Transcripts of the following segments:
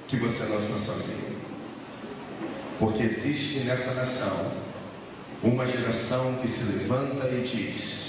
que você não está sozinho. Porque existe nessa nação uma geração que se levanta e diz: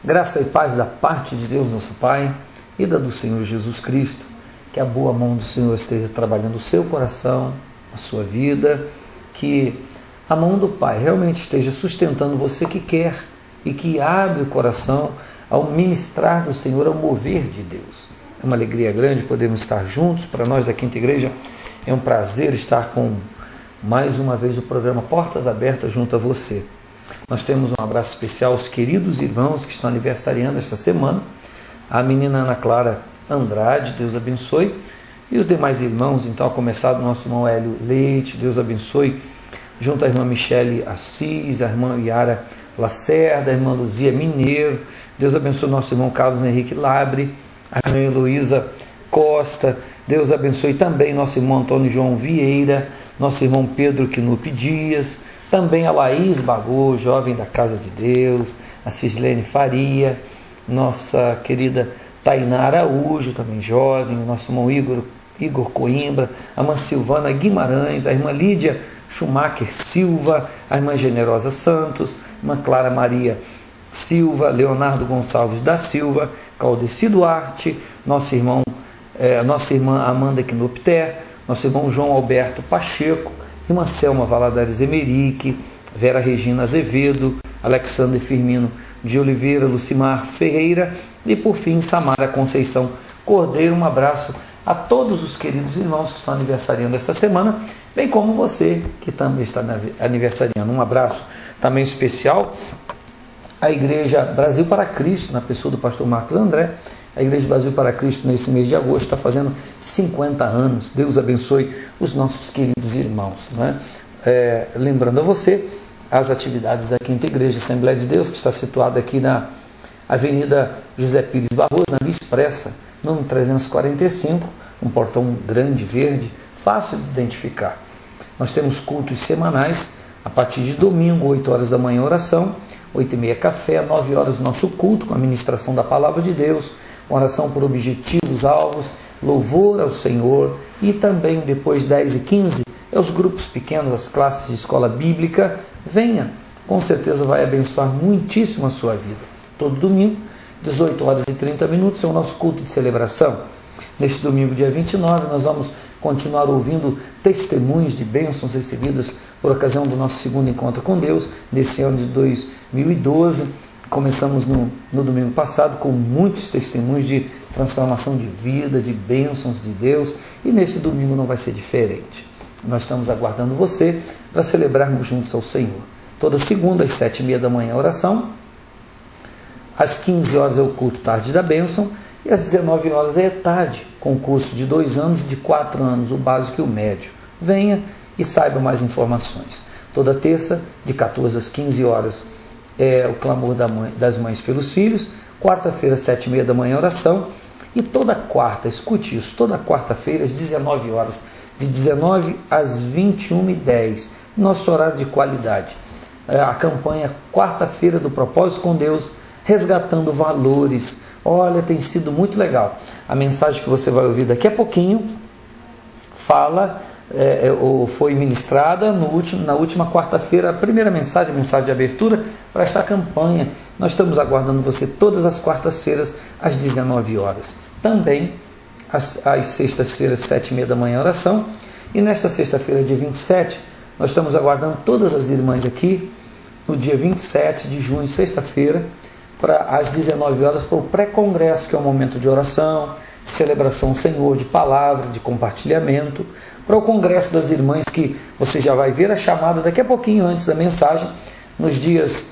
Graça e paz da parte de Deus nosso Pai e da do Senhor Jesus Cristo. Que a boa mão do Senhor esteja trabalhando o seu coração, a sua vida, que a mão do Pai realmente esteja sustentando você que quer e que abre o coração ao ministrar do Senhor, ao mover de Deus. É uma alegria grande podermos estar juntos. Para nós da Quinta Igreja é um prazer estar com mais uma vez o programa Portas Abertas junto a você. Nós temos um abraço especial aos queridos irmãos que estão aniversariando esta semana. A menina Ana Clara Andrade, Deus abençoe. E os demais irmãos, então, a começar do nosso irmão Hélio Leite, Deus abençoe. Junto à irmã Michele Assis, a irmã Yara Lacerda, a irmã Luzia Mineiro. Deus abençoe o nosso irmão Carlos Henrique Labre, a irmã Heloísa Costa. Deus abençoe também nosso irmão Antônio João Vieira, nosso irmão Pedro Quinupe Dias. Também a Laís Bagô, jovem da Casa de Deus, a Cislene Faria, nossa querida Tainá Araújo, também jovem, o nosso irmão Igor Coimbra, a irmã Silvana Guimarães, a irmã Lídia Schumacher Silva, a irmã Generosa Santos, a irmã Clara Maria Silva, Leonardo Gonçalves da Silva, Caldeci Duarte, nossa irmã Amanda Quinopter, nosso irmão João Alberto Pacheco, irmã Selma Valadares Emerique, Vera Regina Azevedo, Alexandre Firmino de Oliveira, Lucimar Ferreira e, por fim, Samara Conceição Cordeiro. Um abraço a todos os queridos irmãos que estão aniversariando esta semana, bem como você que também está aniversariando. Um abraço também especial à Igreja Brasil para Cristo, na pessoa do pastor Marcos André. A Igreja Brasil para Cristo, nesse mês de agosto, está fazendo 50 anos. Deus abençoe os nossos queridos irmãos. Né? Lembrando a você as atividades da Quinta Igreja Assembleia de Deus, que está situada aqui na Avenida José Pires Barroso, na Via Expressa, número 345, um portão grande, verde, fácil de identificar. Nós temos cultos semanais, a partir de domingo, 8 horas da manhã, oração, 8h30 café, 9 horas nosso culto, com a ministração da Palavra de Deus, oração por objetivos, alvos, louvor ao Senhor, e também depois 10h15, os grupos pequenos, as classes de escola bíblica. Venha, com certeza vai abençoar muitíssimo a sua vida. Todo domingo, 18 horas e 30 minutos, é o nosso culto de celebração. Neste domingo, dia 29, nós vamos continuar ouvindo testemunhos de bênçãos recebidas por ocasião do nosso segundo encontro com Deus, nesse ano de 2012. Começamos no domingo passado com muitos testemunhos de transformação de vida, de bênçãos de Deus, e nesse domingo não vai ser diferente. Nós estamos aguardando você para celebrarmos juntos ao Senhor. Toda segunda, às 7h30 da manhã, a oração. Às 15 horas é o culto tarde da bênção. E às 19 horas é tarde, com o curso de 2 anos e de 4 anos, o básico e o médio. Venha e saiba mais informações. Toda terça, de 14 às 15 horas, é o clamor das mães pelos filhos. Quarta-feira, 7h30 da manhã, oração. E toda quarta, escute isso, toda quarta-feira, às 19 horas, de 19 às 21h10, nosso horário de qualidade. A campanha Quarta-feira do Propósito com Deus, resgatando valores. Olha, tem sido muito legal. A mensagem que você vai ouvir daqui a pouquinho fala, ou foi ministrada na última quarta-feira, a primeira mensagem, a mensagem de abertura para esta campanha. Nós estamos aguardando você todas as quartas-feiras, às 19 horas. Também, às sextas-feiras, 7h30 da manhã, oração. E nesta sexta-feira, dia 27, nós estamos aguardando todas as irmãs aqui, no dia 27 de junho, sexta-feira, às 19 horas, para o pré-congresso, que é um momento de oração, de celebração ao Senhor, de palavra, de compartilhamento, para o congresso das irmãs, que você já vai ver a chamada daqui a pouquinho antes da mensagem, nos dias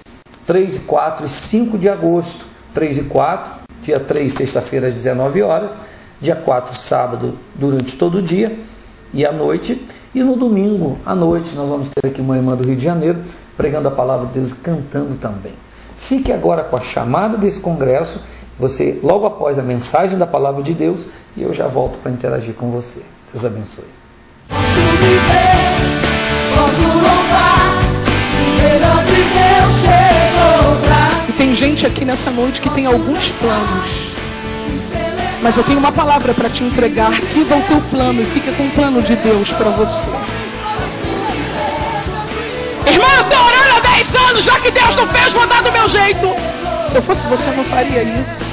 3, 4 e 5 de agosto. 3 e 4, dia 3, sexta-feira, às 19 horas, dia 4, sábado, durante todo o dia e à noite, e no domingo, à noite, nós vamos ter aqui uma irmã do Rio de Janeiro, pregando a palavra de Deus e cantando também. Fique agora com a chamada desse congresso, você logo após a mensagem da palavra de Deus, e eu já volto para interagir com você. Deus abençoe. Posso viver, posso louvar, o melhor de Deus chegou pra... E tem gente aqui nessa noite que tem alguns planos, mas eu tenho uma palavra para te entregar. Arquiva o teu plano e fica com o plano de Deus para você. Irmão, eu estou orando há 10 anos, já que Deus não fez, vou dar do meu jeito. Se eu fosse você, eu não faria isso.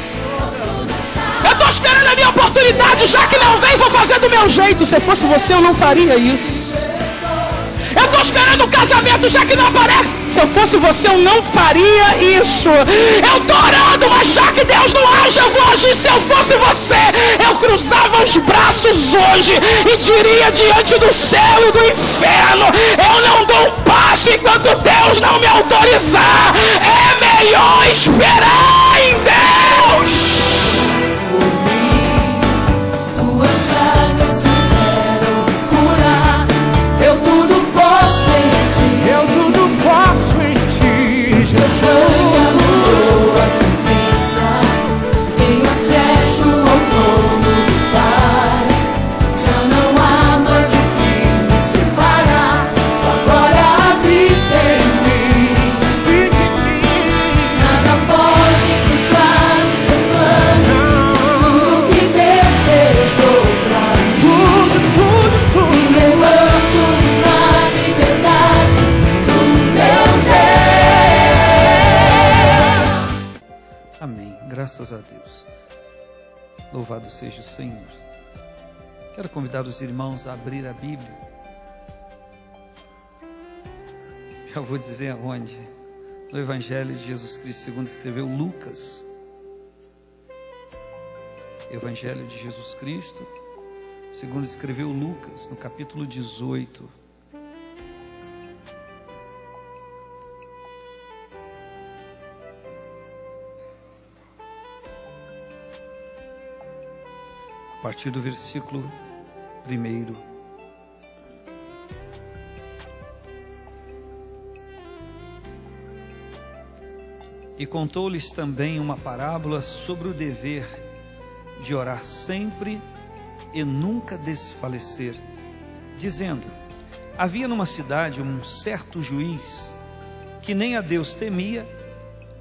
Eu estou esperando a minha oportunidade, já que não vem, vou fazer do meu jeito. Se eu fosse você, eu não faria isso. Eu estou esperando o casamento, já que não aparece. Se eu fosse você, eu não faria isso. Eu estou orando, mas já que Deus não age, eu vou agir. Se eu fosse você, eu cruzava os braços hoje e diria diante do céu e do inferno: eu não dou um passo enquanto Deus não me autorizar. É melhor esperar em Deus. Tuas chagas fizeram curar. Eu tudo posso em ti. Eu tudo posso em ti, Teu sangue anulou a sentença. Tenho acesso ao trono do Pai. Já não há mais o que me separar. Agora habita em mim. fique em mim. Nada pode frustrar os teus planos. Tudo que desejou pra mim. Tudo. Me levanto na liberdade do teu Deus. Amém. Graças a Deus. Louvado seja o Senhor. Quero convidar os irmãos a abrir a Bíblia. Já vou dizer aonde. No Evangelho de Jesus Cristo, segundo escreveu Lucas. Evangelho de Jesus Cristo, segundo escreveu Lucas, no capítulo 18. A partir do versículo 1. E contou-lhes também uma parábola sobre o dever de orar sempre e nunca desfalecer, dizendo: havia numa cidade um certo juiz que nem a Deus temia,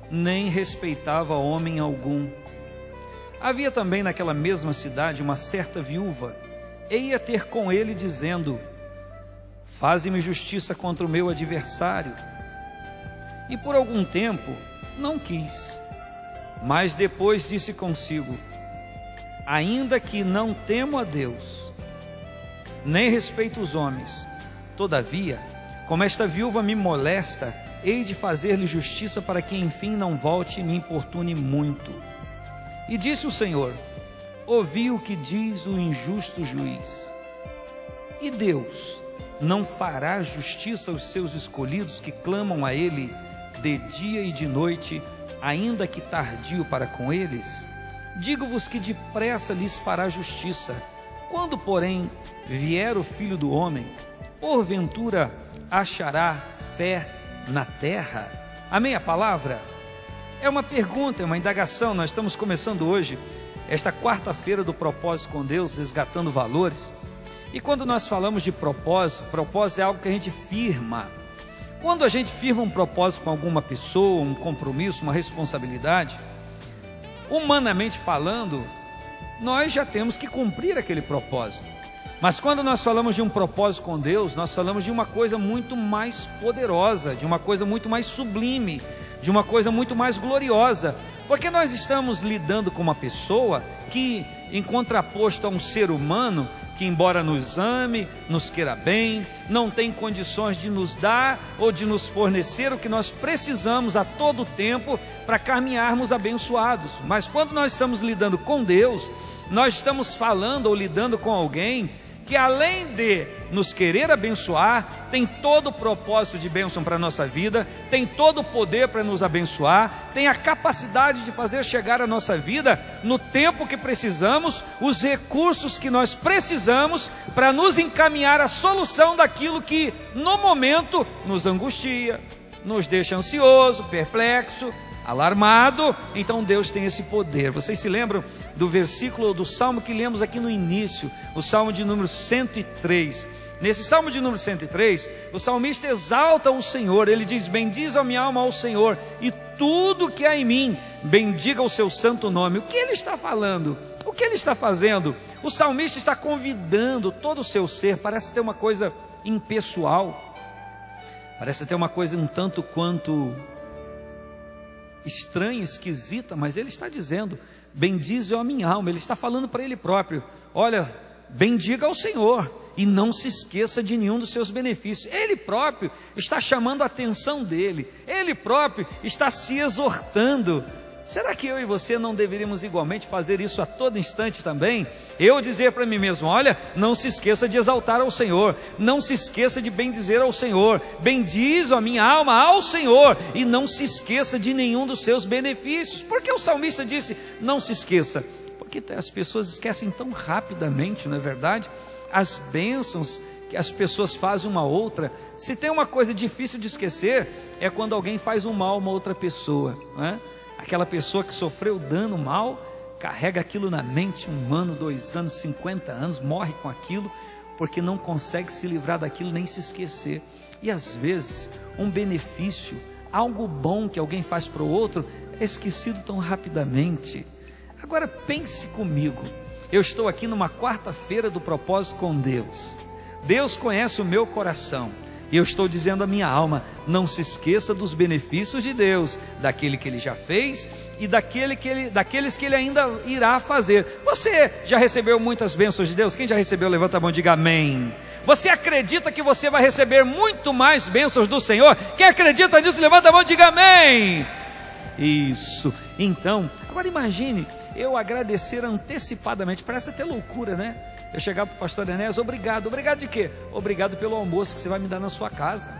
nem respeitava homem algum. Havia também naquela mesma cidade uma certa viúva, e ia ter com ele dizendo: faze-me justiça contra o meu adversário. E por algum tempo não quis, mas depois disse consigo: ainda que não temo a Deus, nem respeito os homens, todavia, como esta viúva me molesta, hei de fazer-lhe justiça, para que enfim não volte e me importune muito. E disse o Senhor: ouvi o que diz o injusto juiz. E Deus não fará justiça aos seus escolhidos, que clamam a Ele de dia e de noite, ainda que tardio para com eles? Digo-vos que depressa lhes fará justiça. Quando, porém, vier o Filho do Homem, porventura achará fé na terra? Amém a palavra? É uma pergunta, é uma indagação. Nós estamos começando hoje, esta quarta-feira do Propósito com Deus, resgatando valores. E quando nós falamos de propósito, propósito é algo que a gente firma. Quando a gente firma um propósito com alguma pessoa, um compromisso, uma responsabilidade, humanamente falando, nós já temos que cumprir aquele propósito. Mas quando nós falamos de um propósito com Deus, nós falamos de uma coisa muito mais poderosa, de uma coisa muito mais sublime, de uma coisa muito mais gloriosa, porque nós estamos lidando com uma pessoa que, em contraposto a um ser humano, que embora nos ame, nos queira bem, não tem condições de nos dar ou de nos fornecer o que nós precisamos a todo tempo para caminharmos abençoados. Mas quando nós estamos lidando com Deus, nós estamos falando ou lidando com alguém que, além de nos querer abençoar, tem todo o propósito de bênção para a nossa vida, tem todo o poder para nos abençoar, tem a capacidade de fazer chegar a nossa vida no tempo que precisamos, os recursos que nós precisamos para nos encaminhar à solução daquilo que no momento nos angustia, nos deixa ansioso, perplexo, alarmado. Então Deus tem esse poder. Vocês se lembram do versículo do salmo que lemos aqui no início, o salmo de número 103? Nesse salmo de número 103, o salmista exalta o Senhor. Ele diz: bendize a minha alma ao Senhor, e tudo que há em mim, bendiga o seu santo nome. O que ele está falando? O que ele está fazendo? O salmista está convidando todo o seu ser. Parece ter uma coisa impessoal, parece ter uma coisa um tanto quanto estranha, esquisita, mas ele está dizendo: bendize a minha alma. Ele está falando para ele próprio: olha, bendiga ao Senhor e não se esqueça de nenhum dos seus benefícios. Ele próprio está chamando a atenção dele, ele próprio está se exortando. Será que eu e você não deveríamos igualmente fazer isso a todo instante também? Eu dizer para mim mesmo: olha, não se esqueça de exaltar ao Senhor, não se esqueça de bendizer ao Senhor, bendize a minha alma ao Senhor, e não se esqueça de nenhum dos seus benefícios. Por que o salmista disse não se esqueça? Porque as pessoas esquecem tão rapidamente, não é verdade? As bênçãos que as pessoas fazem uma outra. Se tem uma coisa difícil de esquecer, é quando alguém faz um mal a uma outra pessoa, não é? Aquela pessoa que sofreu dano, mal, carrega aquilo na mente 1 ano, 2 anos, 50 anos, morre com aquilo, porque não consegue se livrar daquilo, nem se esquecer. E às vezes, um benefício, algo bom que alguém faz para o outro, é esquecido tão rapidamente. Agora pense comigo, eu estou aqui numa quarta-feira do Propósito com Deus. Deus conhece o meu coração. E eu estou dizendo à minha alma: não se esqueça dos benefícios de Deus, daquele que Ele já fez e daqueles que Ele ainda irá fazer. Você já recebeu muitas bênçãos de Deus? Quem já recebeu, levanta a mão e diga amém. Você acredita que você vai receber muito mais bênçãos do Senhor? Quem acredita nisso, levanta a mão e diga amém. Isso. Então, agora imagine eu agradecer antecipadamente. Parece até loucura, né? Eu chegar para o pastor Enéas: obrigado. Obrigado de quê? Obrigado pelo almoço que você vai me dar na sua casa.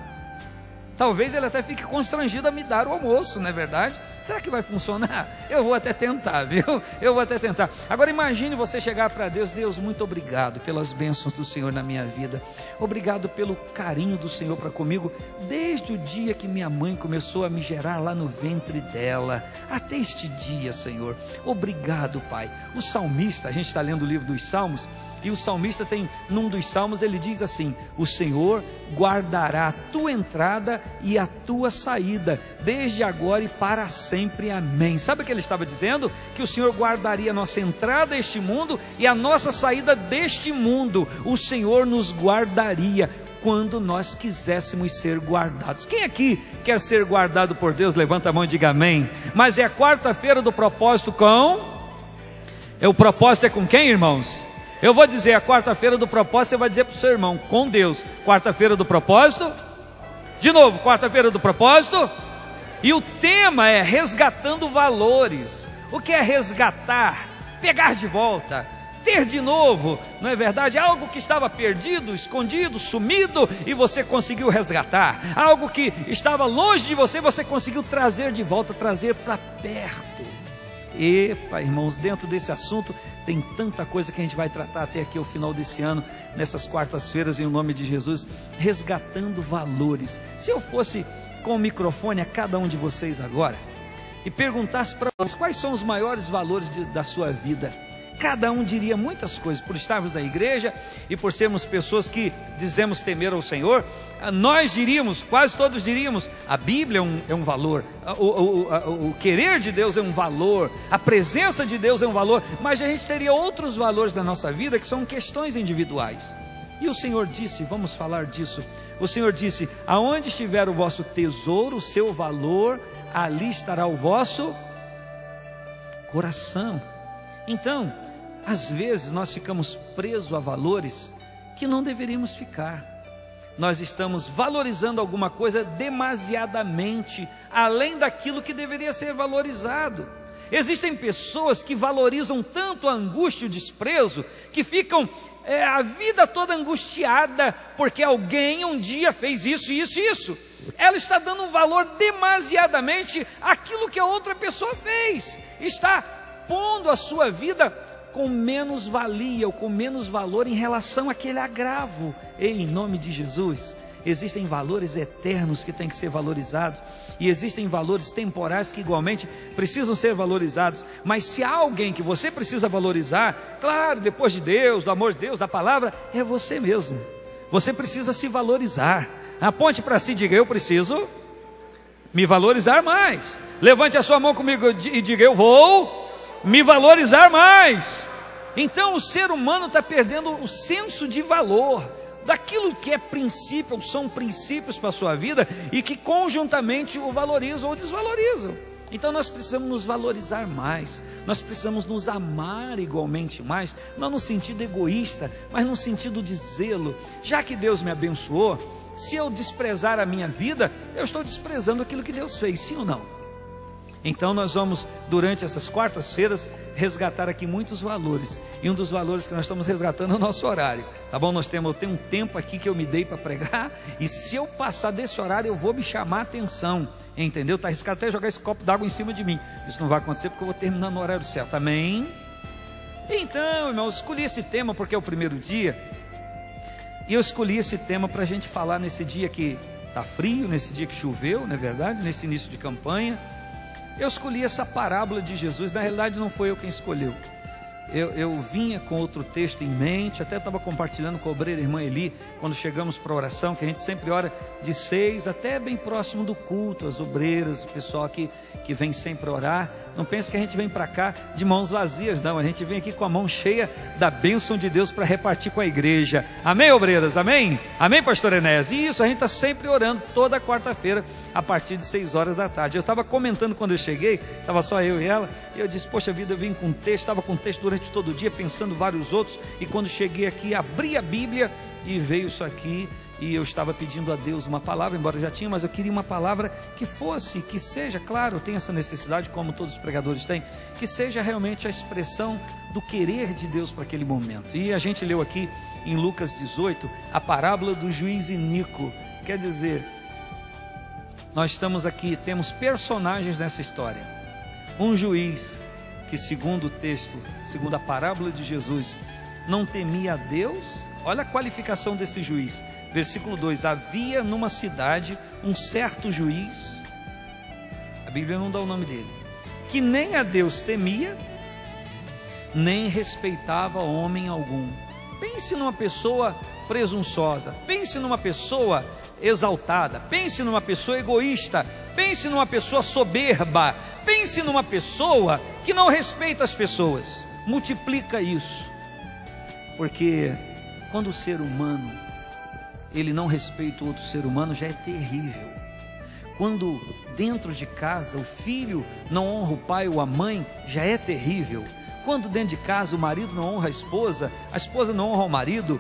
Talvez ele até fique constrangido a me dar o almoço, não é verdade? Será que vai funcionar? Eu vou até tentar, viu? Eu vou até tentar. Agora imagine você chegar para Deus: Deus, muito obrigado pelas bênçãos do Senhor na minha vida. Obrigado pelo carinho do Senhor para comigo, desde o dia que minha mãe começou a me gerar lá no ventre dela, até este dia, Senhor. Obrigado, Pai. O salmista, a gente está lendo o livro dos Salmos, e o salmista tem, num dos salmos, ele diz assim: o Senhor guardará a tua entrada e a tua saída, desde agora e para sempre, amém. Sabe o que ele estava dizendo? Que o Senhor guardaria a nossa entrada a este mundo e a nossa saída deste mundo. O Senhor nos guardaria quando nós quiséssemos ser guardados. Quem aqui quer ser guardado por Deus? Levanta a mão e diga amém. Mas é a quarta-feira do propósito com... O propósito é com quem, irmãos? Eu vou dizer, a quarta-feira do propósito, você vai dizer para o seu irmão: com Deus. Quarta-feira do propósito. De novo, quarta-feira do propósito. E o tema é resgatando valores. O que é resgatar? Pegar de volta, ter de novo, não é verdade? Algo que estava perdido, escondido, sumido, e você conseguiu resgatar. Algo que estava longe de você, você conseguiu trazer de volta, trazer para perto. Epa, irmãos, dentro desse assunto tem tanta coisa que a gente vai tratar até aqui ao final desse ano, nessas quartas-feiras, em nome de Jesus, resgatando valores. Se eu fosse com o microfone a cada um de vocês agora e perguntasse para vocês quais são os maiores valores da sua vida, cada um diria muitas coisas. Por estarmos na igreja e por sermos pessoas que dizemos temer ao Senhor, nós diríamos, quase todos diríamos: a Bíblia é um valor, o querer de Deus é um valor, a presença de Deus é um valor. Mas a gente teria outros valores da nossa vida que são questões individuais. E o Senhor disse, vamos falar disso, o Senhor disse: aonde estiver o vosso tesouro, o seu valor, ali estará o vosso coração. Então, às vezes nós ficamos presos a valores que não deveríamos ficar. Nós estamos valorizando alguma coisa demasiadamente, além daquilo que deveria ser valorizado. Existem pessoas que valorizam tanto a angústia e o desprezo, que ficam a vida toda angustiada, porque alguém um dia fez isso, isso e isso. Ela está dando um valor demasiadamente àquilo que a outra pessoa fez. Está pondo a sua vida com menos valia ou com menos valor em relação àquele agravo. Ei, em nome de Jesus, existem valores eternos que têm que ser valorizados, e existem valores temporais que igualmente precisam ser valorizados. Mas se há alguém que você precisa valorizar, claro, depois de Deus, do amor de Deus, da palavra, é você mesmo. Você precisa se valorizar. Aponte para si e diga: eu preciso me valorizar mais. Levante a sua mão comigo e diga: eu vou me valorizar mais. Então o ser humano está perdendo o senso de valor daquilo que é princípio, são princípios para a sua vida, e que conjuntamente o valorizam ou desvalorizam. Então nós precisamos nos valorizar mais, nós precisamos nos amar igualmente mais, não no sentido egoísta, mas no sentido de zelo. Já que Deus me abençoou, se eu desprezar a minha vida, eu estou desprezando aquilo que Deus fez, sim ou não? Então nós vamos, durante essas quartas-feiras, resgatar aqui muitos valores. E um dos valores que nós estamos resgatando é o nosso horário, tá bom? Eu tenho um tempo aqui que eu me dei para pregar, e se eu passar desse horário, eu vou me chamar a atenção, entendeu? Está arriscado até jogar esse copo d'água em cima de mim. Isso não vai acontecer, porque eu vou terminar no horário certo, amém? Então, irmãos, escolhi esse tema porque é o primeiro dia, e eu escolhi esse tema para a gente falar nesse dia que está frio, nesse dia que choveu, não é verdade? Nesse início de campanha. Eu escolhi essa parábola de Jesus. Na realidade não foi eu quem escolheu. Eu vinha com outro texto em mente, até estava compartilhando com a obreira irmã Eli, quando chegamos para a oração, que a gente sempre ora de 6 até bem próximo do culto, as obreiras, o pessoal que vem sempre orar. Não pense que a gente vem para cá de mãos vazias, não, a gente vem aqui com a mão cheia da bênção de Deus para repartir com a igreja, amém, obreiras, amém? Amém, pastor Enéas? E isso, a gente está sempre orando toda quarta-feira, a partir de 6 horas da tarde. Eu estava comentando quando eu cheguei, estava só eu e ela, e eu disse: poxa vida, eu vim com texto, estava com texto durante todo o dia, pensando vários outros, e quando cheguei aqui, abri a Bíblia e veio isso aqui, e eu estava pedindo a Deus uma palavra, embora eu já tinha, mas eu queria uma palavra que fosse, que seja, claro, eu tenho essa necessidade, como todos os pregadores têm, que seja realmente a expressão do querer de Deus para aquele momento. E a gente leu aqui em Lucas 18, a parábola do juiz iníquo. Quer dizer, nós estamos aqui, temos personagens nessa história. um juiz que, segundo o texto, segundo a parábola de Jesus, não temia a Deus. Olha a qualificação desse juiz. Versículo 2: havia numa cidade um certo juiz, a Bíblia não dá o nome dele, que nem a Deus temia, nem respeitava homem algum. Pense numa pessoa presunçosa, pense numa pessoa exaltada, pense numa pessoa egoísta, pense numa pessoa soberba, pense numa pessoa que não respeita as pessoas. Multiplica isso, porque quando o ser humano ele não respeita o outro ser humano, já é terrível. Quando dentro de casa o filho não honra o pai ou a mãe, já é terrível. Quando dentro de casa o marido não honra a esposa não honra o marido,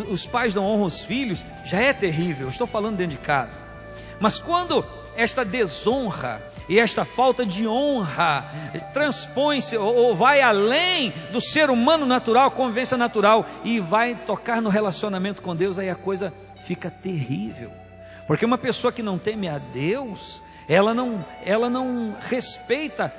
os pais não honram os filhos, já é terrível. Estou falando dentro de casa. Mas quando esta desonra e esta falta de honra transpõe-se ou vai além do ser humano natural, convivência natural, e vai tocar no relacionamento com Deus, aí a coisa fica terrível. Porque uma pessoa que não teme a Deus, ela não respeita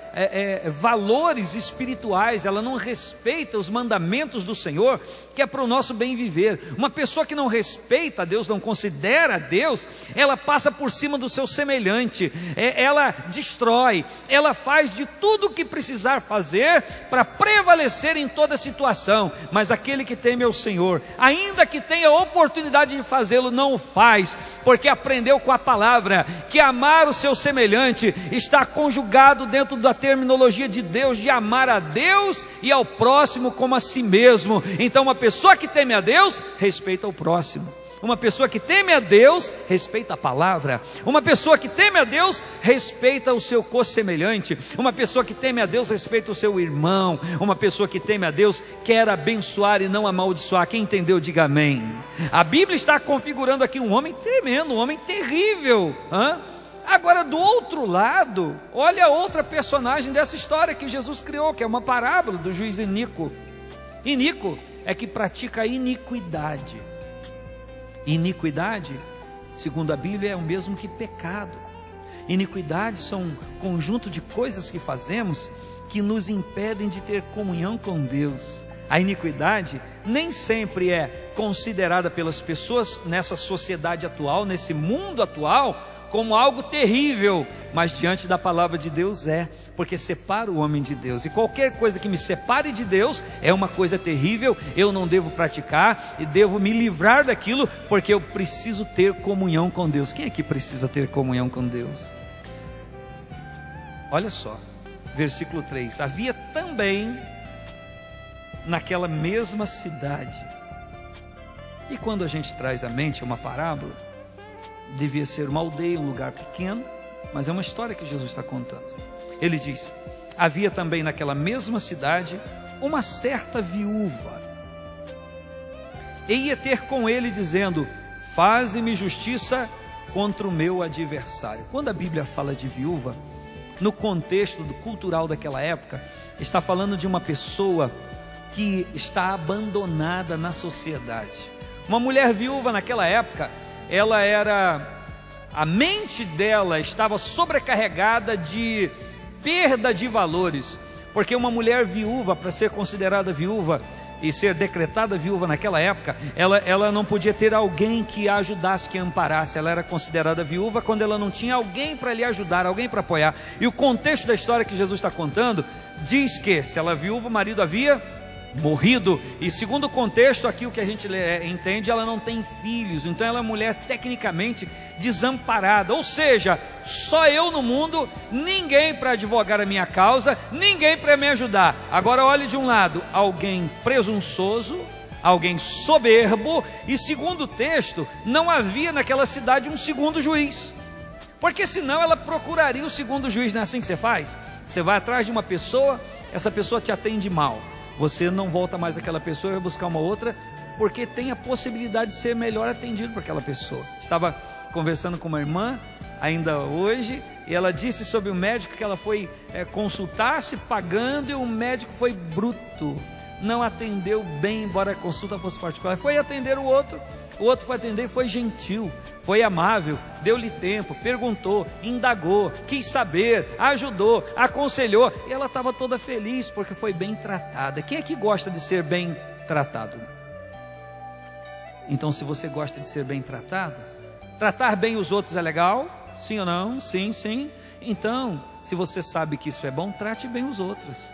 valores espirituais, ela não respeita os mandamentos do Senhor, que é para o nosso bem viver. Uma pessoa que não respeita a Deus, não considera a Deus, ela passa por cima do seu semelhante, ela destrói, ela faz de tudo o que precisar fazer para prevalecer em toda situação. Mas aquele que teme ao Senhor, ainda que tenha oportunidade de fazê-lo, não o faz, porque aprendeu com a palavra que amar o seu semelhante está conjugado dentro da terminologia de Deus, de amar a Deus e ao próximo como a si mesmo. Então uma pessoa que teme a Deus, respeita o próximo. Uma pessoa que teme a Deus, respeita a palavra. Uma pessoa que teme a Deus, respeita o seu co-semelhante. Uma pessoa que teme a Deus, respeita o seu irmão. Uma pessoa que teme a Deus, quer abençoar e não amaldiçoar. Quem entendeu, diga amém. A Bíblia está configurando aqui um homem tremendo, um homem terrível. Agora, do outro lado, olha a outra personagem dessa história que Jesus criou, que é uma parábola do juiz iníquo. Iníquo é que pratica a iniquidade. Iniquidade, segundo a Bíblia, é o mesmo que pecado. Iniquidade são um conjunto de coisas que fazemos que nos impedem de ter comunhão com Deus. A iniquidade nem sempre é considerada pelas pessoas nessa sociedade atual, nesse mundo atual, como algo terrível, mas diante da palavra de Deus porque separa o homem de Deus, e qualquer coisa que me separe de Deus é uma coisa terrível. Eu não devo praticar e devo me livrar daquilo, porque eu preciso ter comunhão com Deus. Quem é que precisa ter comunhão com Deus? Olha só, versículo 3: havia também naquela mesma cidade, e quando a gente traz à mente uma parábola, devia ser uma aldeia, um lugar pequeno, mas é uma história que Jesus está contando. Ele diz: havia também naquela mesma cidade uma certa viúva, e ia ter com ele dizendo: faze-me justiça contra o meu adversário. Quando a Bíblia fala de viúva, no contexto cultural daquela época, está falando de uma pessoa que está abandonada na sociedade. Uma mulher viúva naquela época, a mente dela estava sobrecarregada de perda de valores, porque uma mulher viúva, para ser considerada viúva e ser decretada viúva naquela época, ela não podia ter alguém que a ajudasse, que a amparasse. Ela era considerada viúva quando ela não tinha alguém para lhe ajudar, alguém para apoiar. E o contexto da história que Jesus está contando diz que, se ela é viúva, o marido havia morrido, e segundo o contexto aqui, o que a gente entende, ela não tem filhos, então ela é uma mulher tecnicamente desamparada, ou seja, só eu no mundo, ninguém para advogar a minha causa, ninguém para me ajudar. Agora olhe de um lado, alguém presunçoso, alguém soberbo, e segundo o texto, não havia naquela cidade um segundo juiz, porque senão ela procuraria o segundo juiz. Não é assim que você faz? Você vai atrás de uma pessoa, essa pessoa te atende mal, você não volta mais àquela pessoa e vai buscar uma outra, porque tem a possibilidade de ser melhor atendido por aquela pessoa. Estava conversando com uma irmã ainda hoje, e ela disse sobre o médico que ela foi consultar-se pagando, e o médico foi bruto, não atendeu bem, embora a consulta fosse particular. Foi atender o outro, O outro foi atender e foi gentil, foi amável, deu-lhe tempo, perguntou, indagou, quis saber, ajudou, aconselhou. E ela estava toda feliz porque foi bem tratada. Quem é que gosta de ser bem tratado? Então, se você gosta de ser bem tratado, tratar bem os outros é legal? Sim ou não? Sim, sim. Então, se você sabe que isso é bom, trate bem os outros.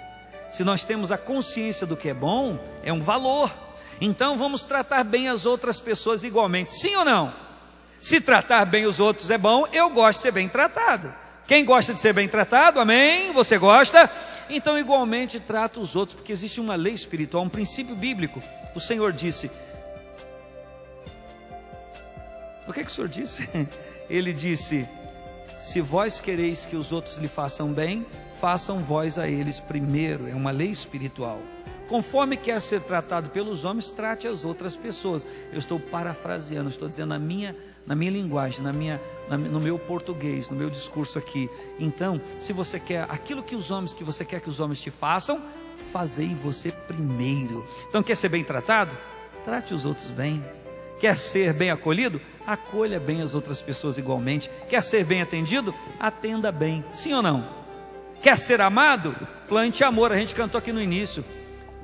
Se nós temos a consciência do que é bom, é um valor. Então vamos tratar bem as outras pessoas igualmente. Sim ou não? Se tratar bem os outros é bom, eu gosto de ser bem tratado. Quem gosta de ser bem tratado? Amém? Você gosta? Então igualmente trata os outros, porque existe uma lei espiritual, um princípio bíblico. O Senhor disse... O que o Senhor disse? Ele disse: se vós quereis que os outros lhe façam bem, façam vós a eles primeiro. É uma lei espiritual. Conforme quer ser tratado pelos homens, trate as outras pessoas. Eu estou parafraseando, estou dizendo na minha linguagem, no meu português, no meu discurso aqui. Então, se você quer aquilo que você quer que os homens te façam, fazei você primeiro. Então, quer ser bem tratado? Trate os outros bem. Quer ser bem acolhido? Acolha bem as outras pessoas igualmente. Quer ser bem atendido? Atenda bem. Sim ou não? Quer ser amado? Plante amor. A gente cantou aqui no início.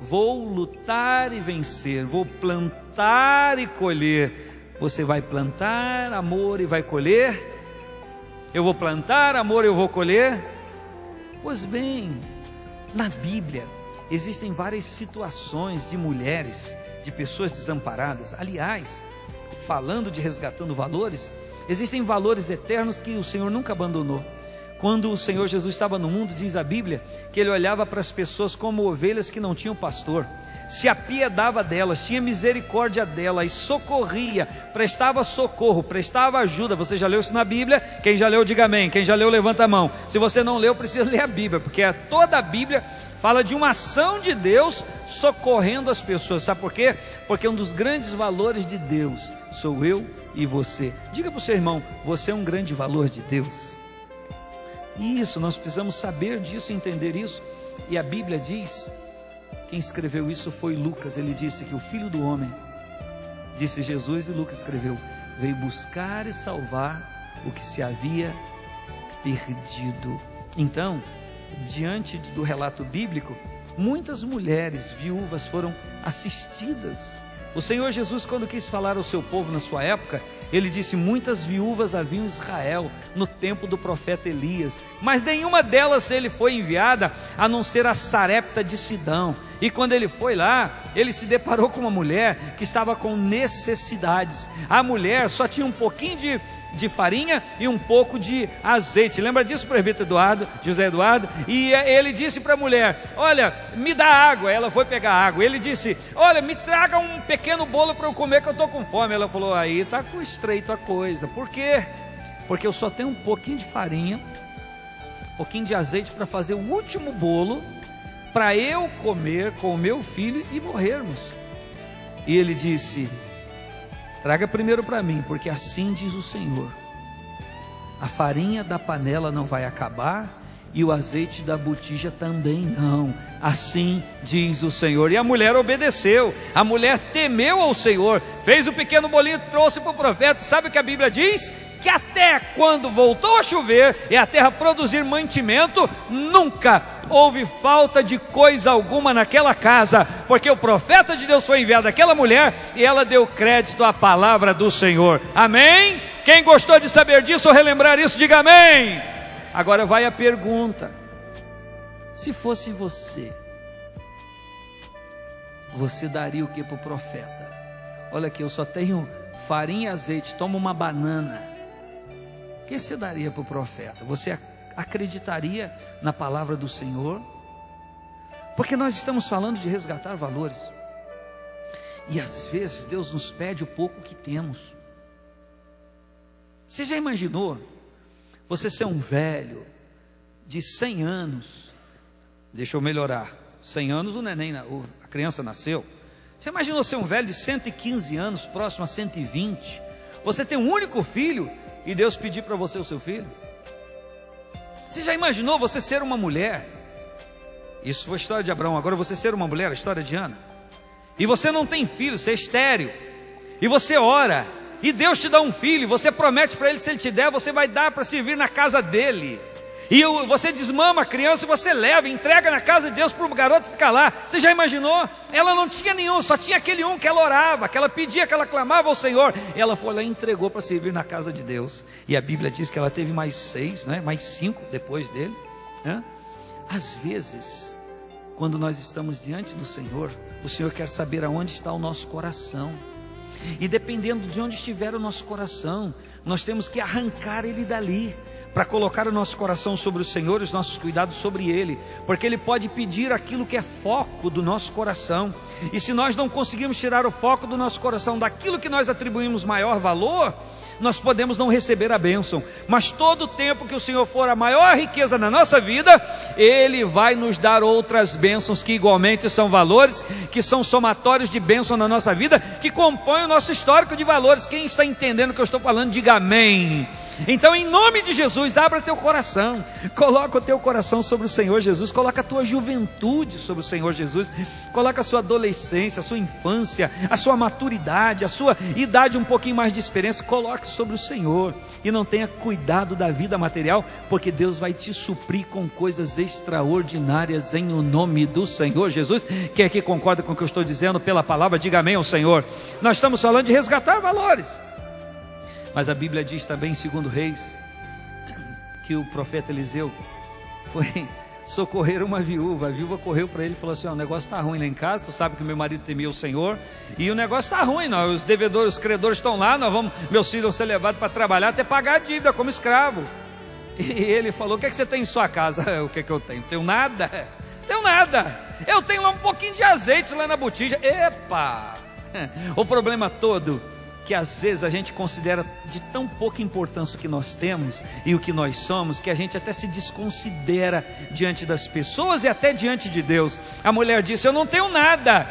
Vou lutar e vencer. Vou plantar e colher. Você vai plantar amor e vai colher? Eu vou plantar amor e eu vou colher? Pois bem, na Bíblia existem várias situações de mulheres, de pessoas desamparadas. Aliás, falando de resgatando valores, existem valores eternos que o Senhor nunca abandonou. Quando o Senhor Jesus estava no mundo, diz a Bíblia, que Ele olhava para as pessoas como ovelhas que não tinham pastor, se apiedava delas, tinha misericórdia delas, socorria, prestava socorro, prestava ajuda. Você já leu isso na Bíblia? Quem já leu, diga amém. Quem já leu, levanta a mão. Se você não leu, precisa ler a Bíblia, porque toda a Bíblia fala de uma ação de Deus socorrendo as pessoas. Sabe por quê? Porque um dos grandes valores de Deus sou eu e você. Diga para o seu irmão: você é um grande valor de Deus. Isso, nós precisamos saber disso, entender isso. E a Bíblia diz, quem escreveu isso foi Lucas. Ele disse que o Filho do Homem, disse Jesus, e Lucas escreveu, veio buscar e salvar o que se havia perdido. Então, diante do relato bíblico, muitas mulheres viúvas foram assistidas. O Senhor Jesus, quando quis falar ao seu povo na sua época, Ele disse: muitas viúvas haviam em Israel no tempo do profeta Elias, mas nenhuma delas ele foi enviada, a não ser a Sarepta de Sidão. E quando ele foi lá, ele se deparou com uma mulher que estava com necessidades. A mulher só tinha um pouquinho de farinha e um pouco de azeite. Lembra disso, presbítero Eduardo, José Eduardo? E ele disse para a mulher: olha, me dá água. Ela foi pegar água. Ele disse: olha, me traga um pequeno bolo para eu comer, que eu estou com fome. Ela falou: aí está estreito a coisa. Por quê? Porque eu só tenho um pouquinho de farinha, um pouquinho de azeite para fazer o último bolo, para eu comer com o meu filho e morrermos. E ele disse: traga primeiro para mim, porque assim diz o Senhor: a farinha da panela não vai acabar e o azeite da botija também não. Assim diz o Senhor. E a mulher obedeceu. A mulher temeu ao Senhor, fez o pequeno bolinho, trouxe para o profeta. Sabe o que a Bíblia diz? Que até quando voltou a chover e a terra produzir mantimento, nunca houve falta de coisa alguma naquela casa, porque o profeta de Deus foi enviado àquela mulher e ela deu crédito à palavra do Senhor. Amém? Quem gostou de saber disso ou relembrar isso, diga amém. Agora vai a pergunta: se fosse você daria o que para o profeta? Olha aqui, eu só tenho farinha e azeite, toma uma banana. O que você daria para o profeta? Você acreditaria na palavra do Senhor? Porque nós estamos falando de resgatar valores, e às vezes Deus nos pede o pouco que temos. Você já imaginou você ser um velho de 100 anos? Deixa eu melhorar, 100 anos a criança nasceu. Você imaginou ser um velho de 115 anos, próximo a 120? Você tem um único filho e Deus pedir para você o seu filho? Você já imaginou você ser uma mulher? Isso foi a história de Abraão. Agora você ser uma mulher, a história de Ana. E você não tem filho, você é estéril. e você ora, e Deus te dá um filho, você promete para ele, se ele te der, você vai dar para servir na casa dele. E você desmama a criança e você leva, entrega na casa de Deus para o garoto ficar lá. Você já imaginou? Ela não tinha nenhum, só tinha aquele um que ela orava, que ela pedia, que ela clamava ao Senhor. Ela foi lá e entregou para servir na casa de Deus. E a Bíblia diz que ela teve mais 6, né? Mais 5 depois dele, né? Às vezes, quando nós estamos diante do Senhor, o Senhor quer saber aonde está o nosso coração. E dependendo de onde estiver o nosso coração, nós temos que arrancar ele dali, para colocar o nosso coração sobre o Senhor e os nossos cuidados sobre Ele, porque Ele pode pedir aquilo que é foco do nosso coração, e se nós não conseguirmos tirar o foco do nosso coração daquilo que nós atribuímos maior valor, nós podemos não receber a bênção. Mas todo o tempo que o Senhor for a maior riqueza na nossa vida, Ele vai nos dar outras bênçãos que igualmente são valores, que são somatórios de bênção na nossa vida, que compõem o nosso histórico de valores. Quem está entendendo o que eu estou falando, diga amém. Então, em nome de Jesus, abra teu coração, coloca o teu coração sobre o Senhor Jesus, coloca a tua juventude sobre o Senhor Jesus, coloca a sua adolescência, a sua infância, a sua maturidade, a sua idade um pouquinho mais de experiência, coloque sobre o Senhor, e não tenha cuidado da vida material, porque Deus vai te suprir com coisas extraordinárias em o nome do Senhor Jesus. Quem aqui concorda com o que eu estou dizendo pela palavra, diga amém ao Senhor. Nós estamos falando de resgatar valores, mas a Bíblia diz também em 2 Reis, que o profeta Eliseu foi socorrer uma viúva. A viúva correu para ele e falou assim: o negócio está ruim lá em casa, tu sabe que meu marido temia o Senhor, e o negócio está ruim, os devedores, os credores estão lá, meus filhos vão ser levados para trabalhar até pagar a dívida como escravo. E ele falou: o que é que você tem em sua casa? O que é que eu tenho? Tenho nada, tenho nada, eu tenho lá um pouquinho de azeite lá na botija. Epa, o problema todo que às vezes a gente considera de tão pouca importância o que nós temos e o que nós somos, que a gente até se desconsidera diante das pessoas e até diante de Deus. A mulher disse: eu não tenho nada,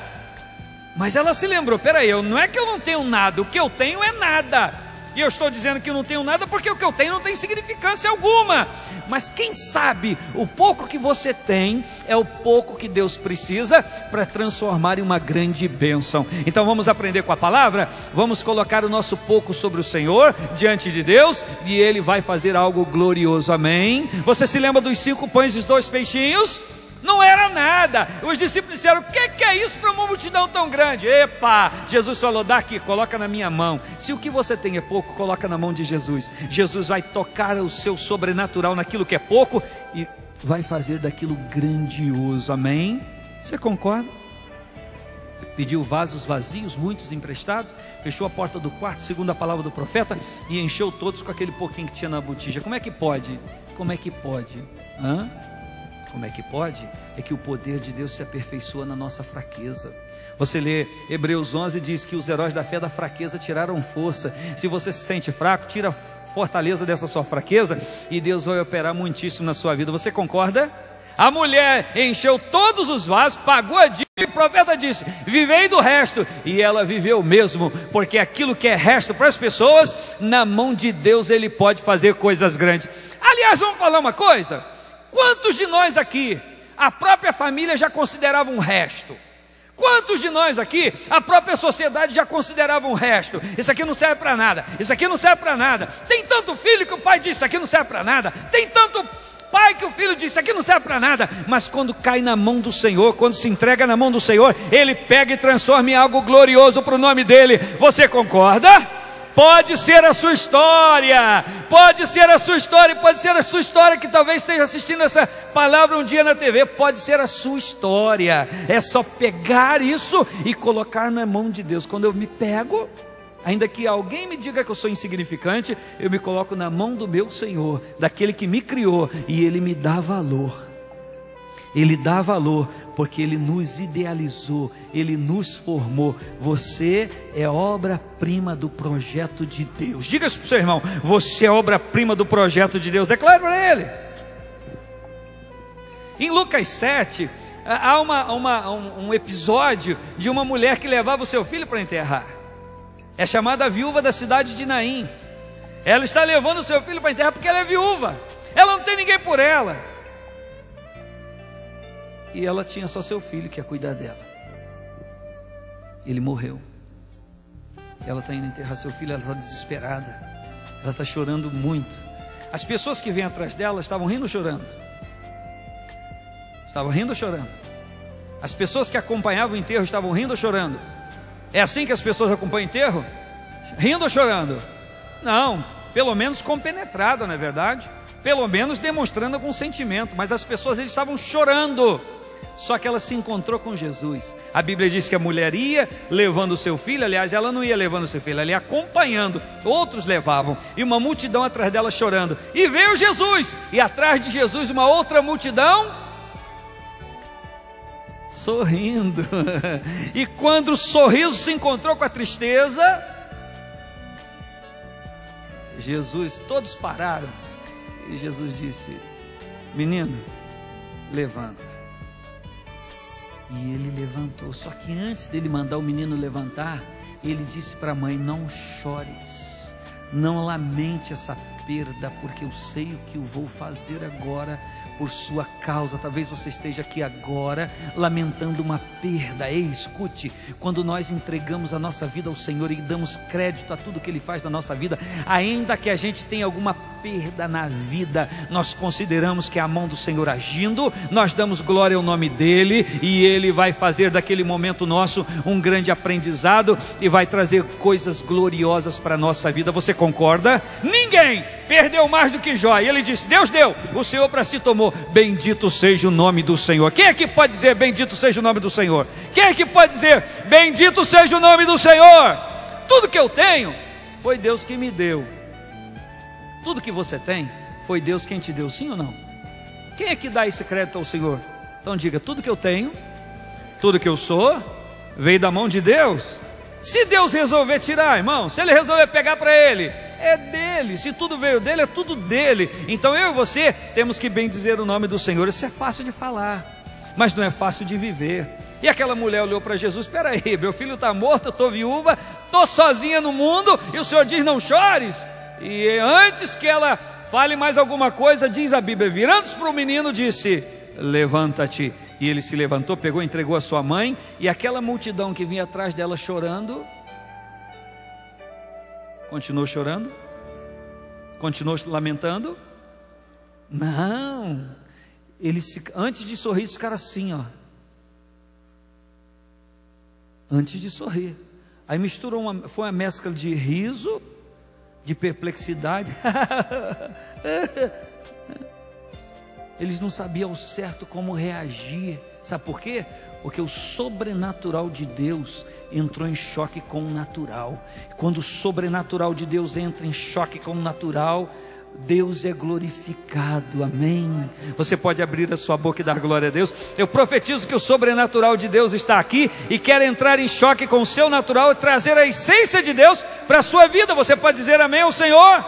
mas ela se lembrou: peraí, não é que eu não tenho nada, o que eu tenho é nada. E eu estou dizendo que eu não tenho nada porque o que eu tenho não tem significância alguma. Mas quem sabe o pouco que você tem é o pouco que Deus precisa para transformar em uma grande bênção. Então vamos aprender com a palavra, vamos colocar o nosso pouco sobre o Senhor, diante de Deus, e Ele vai fazer algo glorioso, amém? Você se lembra dos 5 pães e os 2 peixinhos? Não era nada. Os discípulos disseram: o que é isso para uma multidão tão grande? Epa, Jesus falou: dá aqui, coloca na minha mão. Se o que você tem é pouco, coloca na mão de Jesus. Jesus vai tocar o seu sobrenatural naquilo que é pouco e vai fazer daquilo grandioso, amém? Você concorda? Pediu vasos vazios, muitos emprestados, fechou a porta do quarto, segundo a palavra do profeta, e encheu todos com aquele pouquinho que tinha na botija. Como é que pode? Como é que pode? Como é que pode? É que o poder de Deus se aperfeiçoa na nossa fraqueza. Você lê Hebreus 11, diz que os heróis da fé da fraqueza tiraram força. Se você se sente fraco, tira a fortaleza dessa sua fraqueza e Deus vai operar muitíssimo na sua vida. Você concorda? A mulher encheu todos os vasos, pagou a dívida, e o profeta disse: vivei do resto. E ela viveu mesmo, porque aquilo que é resto para as pessoas, na mão de Deus Ele pode fazer coisas grandes. Aliás, vamos falar uma coisa: quantos de nós aqui, a própria família já considerava um resto? Quantos de nós aqui, a própria sociedade já considerava um resto? Isso aqui não serve para nada, isso aqui não serve para nada. Tem tanto filho que o pai diz: isso aqui não serve para nada. Tem tanto pai que o filho diz: isso aqui não serve para nada. Mas quando cai na mão do Senhor, quando se entrega na mão do Senhor, Ele pega e transforma em algo glorioso para o nome dEle. Você concorda? Pode ser a sua história, pode ser a sua história, pode ser a sua história que talvez esteja assistindo essa palavra um dia na TV, pode ser a sua história. É só pegar isso e colocar na mão de Deus. Quando eu me pego, ainda que alguém me diga que eu sou insignificante, eu me coloco na mão do meu Senhor, daquele que me criou, e Ele me dá valor. Ele dá valor, porque Ele nos idealizou, Ele nos formou. Você é obra-prima do projeto de Deus. Diga isso para o seu irmão: você é obra-prima do projeto de Deus. Declare para ele. Em Lucas 7, há um episódio de uma mulher que levava o seu filho para enterrar. É chamada a viúva da cidade de Naim. Ela está levando o seu filho para enterrar porque ela é viúva, ela não tem ninguém por ela. E ela tinha só seu filho que ia cuidar dela. Ele morreu. Ela está indo enterrar seu filho, ela está desesperada, ela está chorando muito. As pessoas que vêm atrás dela estavam rindo ou chorando? Estavam rindo ou chorando? As pessoas que acompanhavam o enterro estavam rindo ou chorando? É assim que as pessoas acompanham o enterro? Rindo ou chorando? Não, pelo menos compenetrada, não é verdade? Pelo menos demonstrando algum sentimento. Mas as pessoas, eles estavam chorando. Só que ela se encontrou com Jesus. A Bíblia diz que a mulher ia levando o seu filho. Aliás, ela não ia levando o seu filho, ela ia acompanhando. Outros levavam, e uma multidão atrás dela chorando. E veio Jesus, e atrás de Jesus uma outra multidão sorrindo. E quando o sorriso se encontrou com a tristeza, Jesus, todos pararam. E Jesus disse: menino, levanta. E ele levantou. Só que antes dele mandar o menino levantar, ele disse para a mãe: não chores, não lamente essa perda, porque eu sei o que eu vou fazer agora por sua causa. Talvez você esteja aqui agora lamentando uma perda. Ei, escute, quando nós entregamos a nossa vida ao Senhor e damos crédito a tudo que Ele faz na nossa vida, ainda que a gente tenha alguma perda na vida, nós consideramos que é a mão do Senhor agindo, nós damos glória ao nome dEle, e Ele vai fazer daquele momento nosso um grande aprendizado, e vai trazer coisas gloriosas para a nossa vida. Você concorda? Ninguém perdeu mais do que Jó. E ele disse: Deus deu, o Senhor para si tomou. Bendito seja o nome do Senhor. Quem é que pode dizer bendito seja o nome do Senhor? Quem é que pode dizer bendito seja o nome do Senhor? Tudo que eu tenho foi Deus que me deu. Tudo que você tem foi Deus quem te deu, sim ou não? Quem é que dá esse crédito ao Senhor? Então diga: tudo que eu tenho, tudo que eu sou, veio da mão de Deus. Se Deus resolver tirar, irmão, se Ele resolver pegar para Ele, é dele. Se tudo veio dele, é tudo dele. Então eu e você temos que bem dizer o nome do Senhor. Isso é fácil de falar, mas não é fácil de viver. E aquela mulher olhou para Jesus: espera aí, meu filho está morto, eu estou viúva, estou sozinha no mundo, e o Senhor diz: não chores. E antes que ela fale mais alguma coisa, diz a Bíblia, virando-se para o menino, disse: levanta-te. E ele se levantou, pegou, entregou a sua mãe. E aquela multidão que vinha atrás dela chorando, continuou chorando? Continuou lamentando? Não. Eles, antes de sorrir, ficaram assim, ó. Antes de sorrir. Aí misturou foi uma mescla de riso, de perplexidade. Eles não sabiam ao certo como reagir. Sabe por quê? Porque o sobrenatural de Deus entrou em choque com o natural. Quando o sobrenatural de Deus entra em choque com o natural, Deus é glorificado, amém? Você pode abrir a sua boca e dar glória a Deus. Eu profetizo que o sobrenatural de Deus está aqui e quer entrar em choque com o seu natural e trazer a essência de Deus para a sua vida. Você pode dizer amém ao Senhor?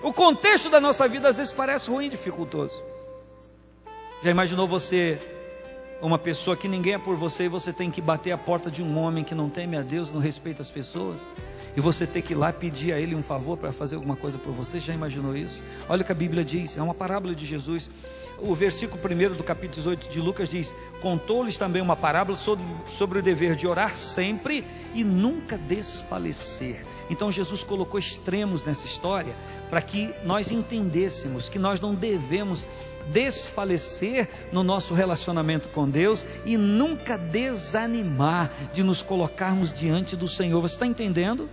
O contexto da nossa vida às vezes parece ruim, dificultoso. Já imaginou você, uma pessoa que ninguém é por você, e você tem que bater a porta de um homem que não teme a Deus, não respeita as pessoas, e você tem que ir lá pedir a ele um favor para fazer alguma coisa por você? Já imaginou isso? Olha o que a Bíblia diz, é uma parábola de Jesus. O versículo 1 do capítulo 18 de Lucas diz: contou-lhes também uma parábola sobre o dever de orar sempre e nunca desfalecer. Então Jesus colocou extremos nessa história para que nós entendêssemos que nós não devemos desfalecer no nosso relacionamento com Deus e nunca desanimar de nos colocarmos diante do Senhor. Você está entendendo?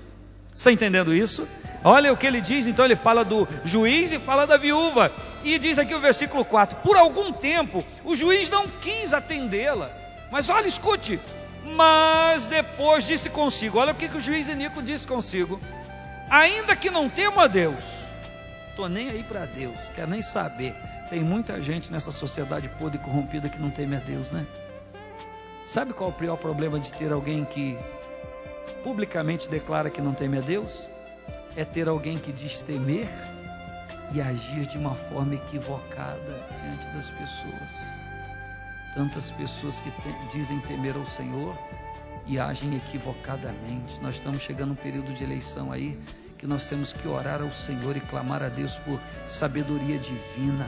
Está entendendo isso? Olha o que ele diz. Então ele fala do juiz e fala da viúva, e diz aqui o versículo 4: por algum tempo o juiz não quis atendê-la, mas olha, escute, mas depois disse consigo. Olha o que o juiz Inico disse consigo: ainda que não temo a Deus, estou nem aí para Deus, quero nem saber. Tem muita gente nessa sociedade podre e corrompida que não teme a Deus, né? Sabe qual é o pior problema de ter alguém que publicamente declara que não teme a Deus? É ter alguém que diz temer e agir de uma forma equivocada diante das pessoas. Tantas pessoas que dizem temer ao Senhor e agem equivocadamente. Nós estamos chegando a um período de eleição aí, que nós temos que orar ao Senhor e clamar a Deus por sabedoria divina.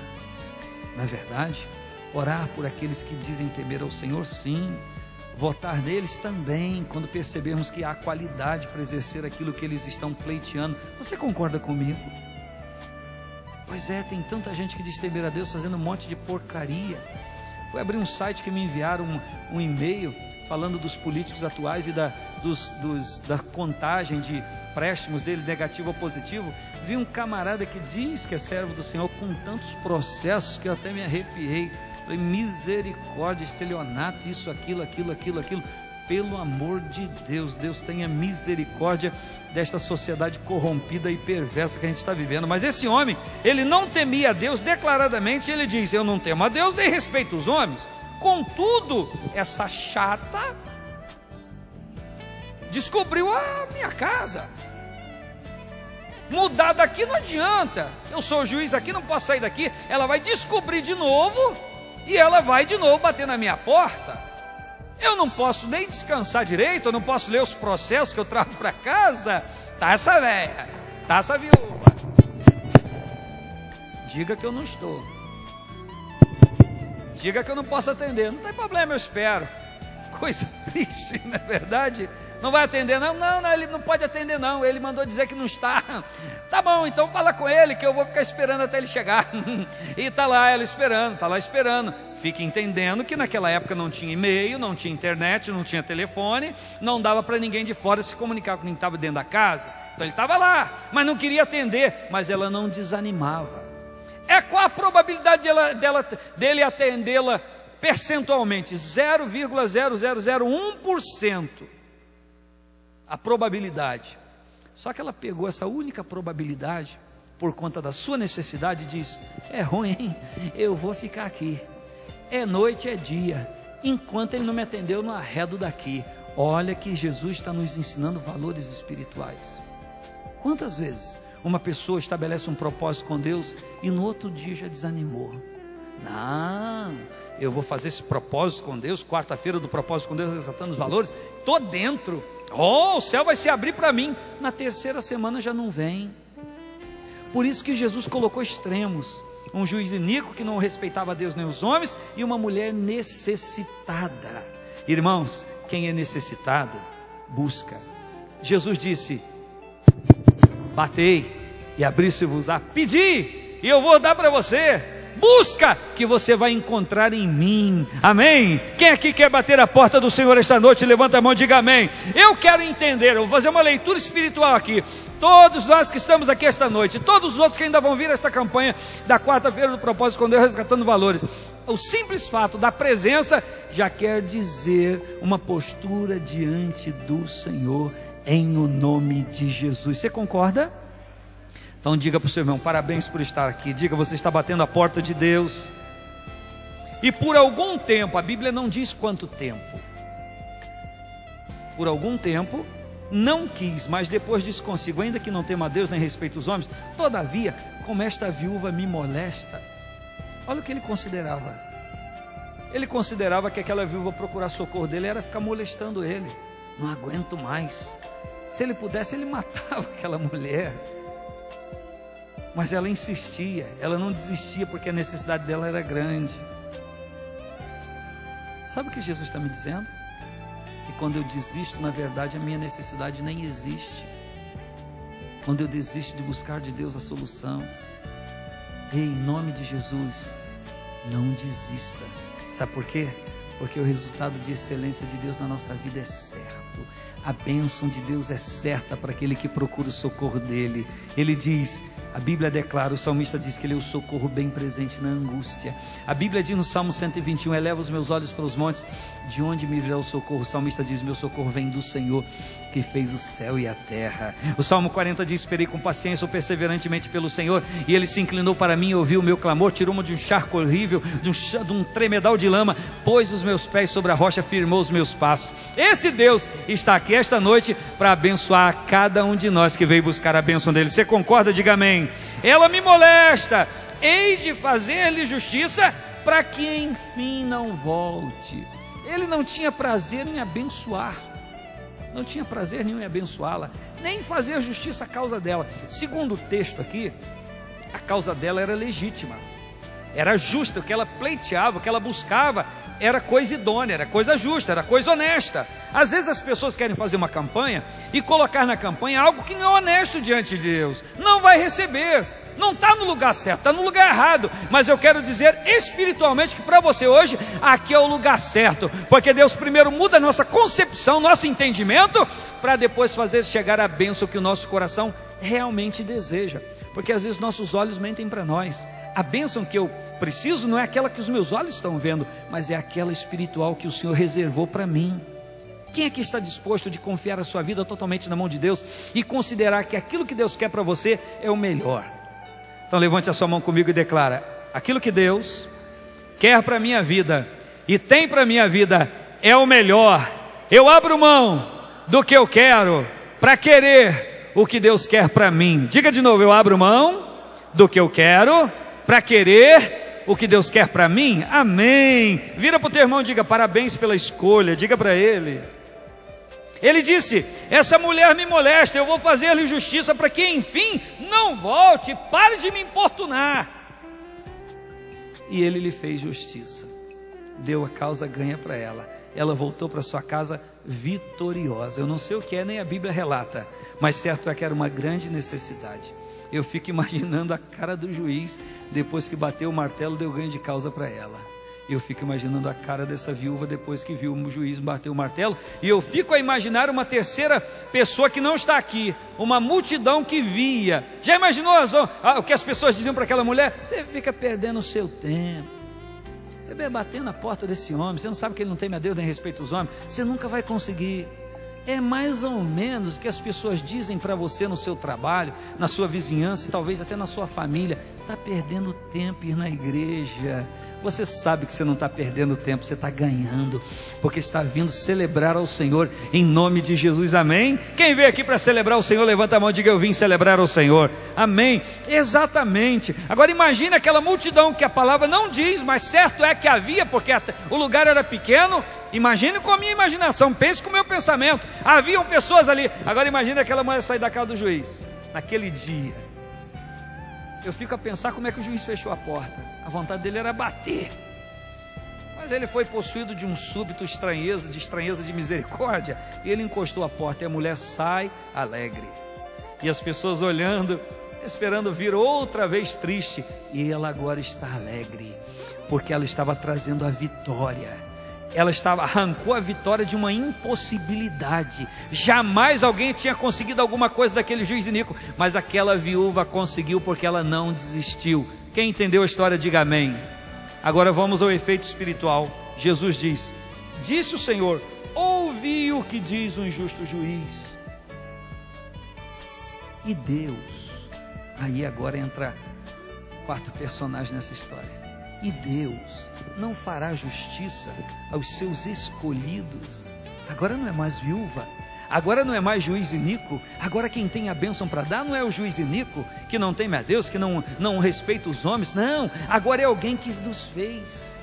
Não é verdade? Orar por aqueles que dizem temer ao Senhor, sim. votar neles também, quando percebermos que há qualidade para exercer aquilo que eles estão pleiteando. Você concorda comigo? Pois é, tem tanta gente que diz temer a Deus fazendo um monte de porcaria. Fui abrir um site que me enviaram um e-mail falando dos políticos atuais e da contagem de préstimos dele, negativo ou positivo. Vi um camarada que diz que é servo do Senhor com tantos processos que eu até me arrepiei. Falei, misericórdia, estelionato, isso, aquilo. Pelo amor de Deus, Deus tenha misericórdia desta sociedade corrompida e perversa que a gente está vivendo. Mas esse homem, ele não temia a Deus declaradamente. Ele diz, eu não temo a Deus nem respeito os homens. Contudo, essa chata descobriu a minha casa. Mudar daqui não adianta. Eu sou o juiz aqui, não posso sair daqui. Ela vai descobrir de novo e ela vai de novo bater na minha porta. Eu não posso nem descansar direito, eu não posso ler os processos que eu trago para casa. Tá essa velha, tá essa viúva. Diga que eu não estou. Diga que eu não posso atender. Não tem problema, eu espero. Coisa triste, não é verdade? Não vai atender não? Não, ele não pode atender não. Ele mandou dizer que não está. Tá bom, então fala com ele que eu vou ficar esperando até ele chegar. E tá lá ela esperando, tá lá esperando. Fique entendendo que naquela época não tinha e-mail, não tinha internet, não tinha telefone, não dava para ninguém de fora se comunicar com quem estava dentro da casa. Então ele estava lá, mas não queria atender. Mas ela não desanimava. Qual a probabilidade dele atendê-la percentualmente? 0,0001%. A probabilidade. Só que ela pegou essa única probabilidade por conta da sua necessidade e diz, é ruim, hein? Eu vou ficar aqui. É noite, é dia. Enquanto ele não me atendeu, eu não arredo daqui. Olha que Jesus está nos ensinando valores espirituais. Quantas vezes uma pessoa estabelece um propósito com Deus e no outro dia já desanimou? Não, eu vou fazer esse propósito com Deus, quarta-feira do propósito com Deus, resgatando os valores, estou dentro. O céu vai se abrir para mim. Na terceira semana já não vem. Por isso que Jesus colocou extremos. Um juiz iníquo que não respeitava Deus nem os homens, e uma mulher necessitada. Irmãos, quem é necessitado, busca. Jesus disse, batei e abri-se-vos-á, pedi e eu vou dar para você. Busca que você vai encontrar em mim. Amém? Quem aqui quer bater a porta do Senhor esta noite? Levanta a mão e diga amém. Eu quero entender, eu vou fazer uma leitura espiritual aqui. Todos nós que estamos aqui esta noite, todos os outros que ainda vão vir esta campanha da quarta-feira do propósito com Deus, resgatando valores. O simples fato da presença já quer dizer uma postura diante do Senhor em o nome de Jesus. Você concorda? Então diga para o seu irmão, parabéns por estar aqui. Diga, você está batendo a porta de Deus. E por algum tempo, a Bíblia não diz quanto tempo. Por algum tempo, não quis, mas depois disse consigo, ainda que não tema a Deus nem respeite os homens, todavia, como esta viúva me molesta. Olha o que ele considerava. Ele considerava que aquela viúva procurar socorro dele era ficar molestando ele. Não aguento mais. Se ele pudesse, ele matava aquela mulher. Mas ela insistia, ela não desistia porque a necessidade dela era grande. Sabe o que Jesus está me dizendo? Que quando eu desisto, na verdade a minha necessidade nem existe. Quando eu desisto de buscar de Deus a solução. Ei, em nome de Jesus, não desista. Sabe por quê? Porque o resultado de excelência de Deus na nossa vida é certo. A bênção de Deus é certa para aquele que procura o socorro dele. Ele diz, a Bíblia declara, o salmista diz que ele é o socorro bem presente na angústia. A Bíblia diz no Salmo 121, eleva os meus olhos para os montes, de onde me virá o socorro? O salmista diz, meu socorro vem do Senhor, que fez o céu e a terra. O Salmo 40 diz, esperei com paciência ou perseverantemente pelo Senhor, e ele se inclinou para mim e ouviu o meu clamor, tirou-me de um charco horrível, de um tremedal de lama, pôs os meus pés sobre a rocha, firmou os meus passos. Esse Deus está aqui esta noite para abençoar cada um de nós que veio buscar a bênção dele. Você concorda? Diga amém. Ela me molesta, hei de fazer-lhe justiça para que enfim não volte. Ele não tinha prazer em abençoar, não tinha prazer nenhum em abençoá-la, nem fazer justiça à causa dela. Segundo o texto aqui, a causa dela era legítima, era justa. O que ela pleiteava, o que ela buscava era coisa idônea, era coisa justa, era coisa honesta. Às vezes as pessoas querem fazer uma campanha e colocar na campanha algo que não é honesto diante de Deus. Não vai receber, não está no lugar certo, está no lugar errado. Mas eu quero dizer espiritualmente que para você hoje, aqui é o lugar certo. Porque Deus primeiro muda a nossa concepção, nosso entendimento, para depois fazer chegar a bênção que o nosso coração realmente deseja. Porque às vezes nossos olhos mentem para nós. A bênção que eu preciso não é aquela que os meus olhos estão vendo, mas é aquela espiritual que o Senhor reservou para mim. Quem aqui está disposto de confiar a sua vida totalmente na mão de Deus e considerar que aquilo que Deus quer para você é o melhor? Então levante a sua mão comigo e declara: aquilo que Deus quer para a minha vida e tem para a minha vida é o melhor. Eu abro mão do que eu quero para querer o que Deus quer para mim. Diga de novo: eu abro mão do que eu quero para querer o que Deus quer para mim. Amém. Vira para o teu irmão e diga: parabéns pela escolha. Diga para ele. Ele disse: essa mulher me molesta, eu vou fazer-lhe justiça para que enfim não volte, pare de me importunar. E ele lhe fez justiça, deu a causa ganha para ela. Ela voltou para sua casa vitoriosa. Eu não sei o que é, nem a Bíblia relata, mas certo é que era uma grande necessidade. Eu fico imaginando a cara do juiz depois que bateu o martelo, deu ganho de causa para ela. Eu fico imaginando a cara dessa viúva depois que viu o juiz bater o martelo. E eu fico a imaginar uma terceira pessoa que não está aqui, uma multidão que via. Já imaginou o que as pessoas diziam para aquela mulher? Você fica perdendo o seu tempo, você vai bater na porta desse homem, você não sabe que ele não teme a Deus nem respeita os homens, você nunca vai conseguir. É mais ou menos o que as pessoas dizem para você no seu trabalho, na sua vizinhança e talvez até na sua família. Está perdendo tempo ir na igreja. Você sabe que você não está perdendo tempo, você está ganhando, porque está vindo celebrar ao Senhor em nome de Jesus, amém? Quem veio aqui para celebrar o Senhor, levanta a mão e diga: eu vim celebrar ao Senhor, amém? Exatamente. Agora imagine aquela multidão que a palavra não diz, mas certo é que havia, porque o lugar era pequeno. Imagine com a minha imaginação, pense com o meu pensamento. Haviam pessoas ali. Agora imagine aquela mulher sair da casa do juiz naquele dia. Eu fico a pensar como é que o juiz fechou a porta. A vontade dele era bater, mas ele foi possuído de um súbito estranheza de misericórdia, e ele encostou a porta, e a mulher sai alegre, e as pessoas olhando, esperando vir outra vez triste, e ela agora está alegre, porque ela estava trazendo a vitória. Ela arrancou a vitória de uma impossibilidade. Jamais alguém tinha conseguido alguma coisa daquele juiz iníquo, mas aquela viúva conseguiu, porque ela não desistiu. Quem entendeu a história, diga amém. Agora vamos ao efeito espiritual. Jesus diz: disse o Senhor, ouvi o que diz o injusto juiz. E Deus, aí agora entra o quarto personagem nessa história. E Deus não fará justiça aos seus escolhidos. Agora não é mais viúva, agora não é mais juiz iníquo. Agora quem tem a bênção para dar não é o juiz iníquo, que não teme a Deus, que não respeita os homens. Não, agora é alguém que nos fez.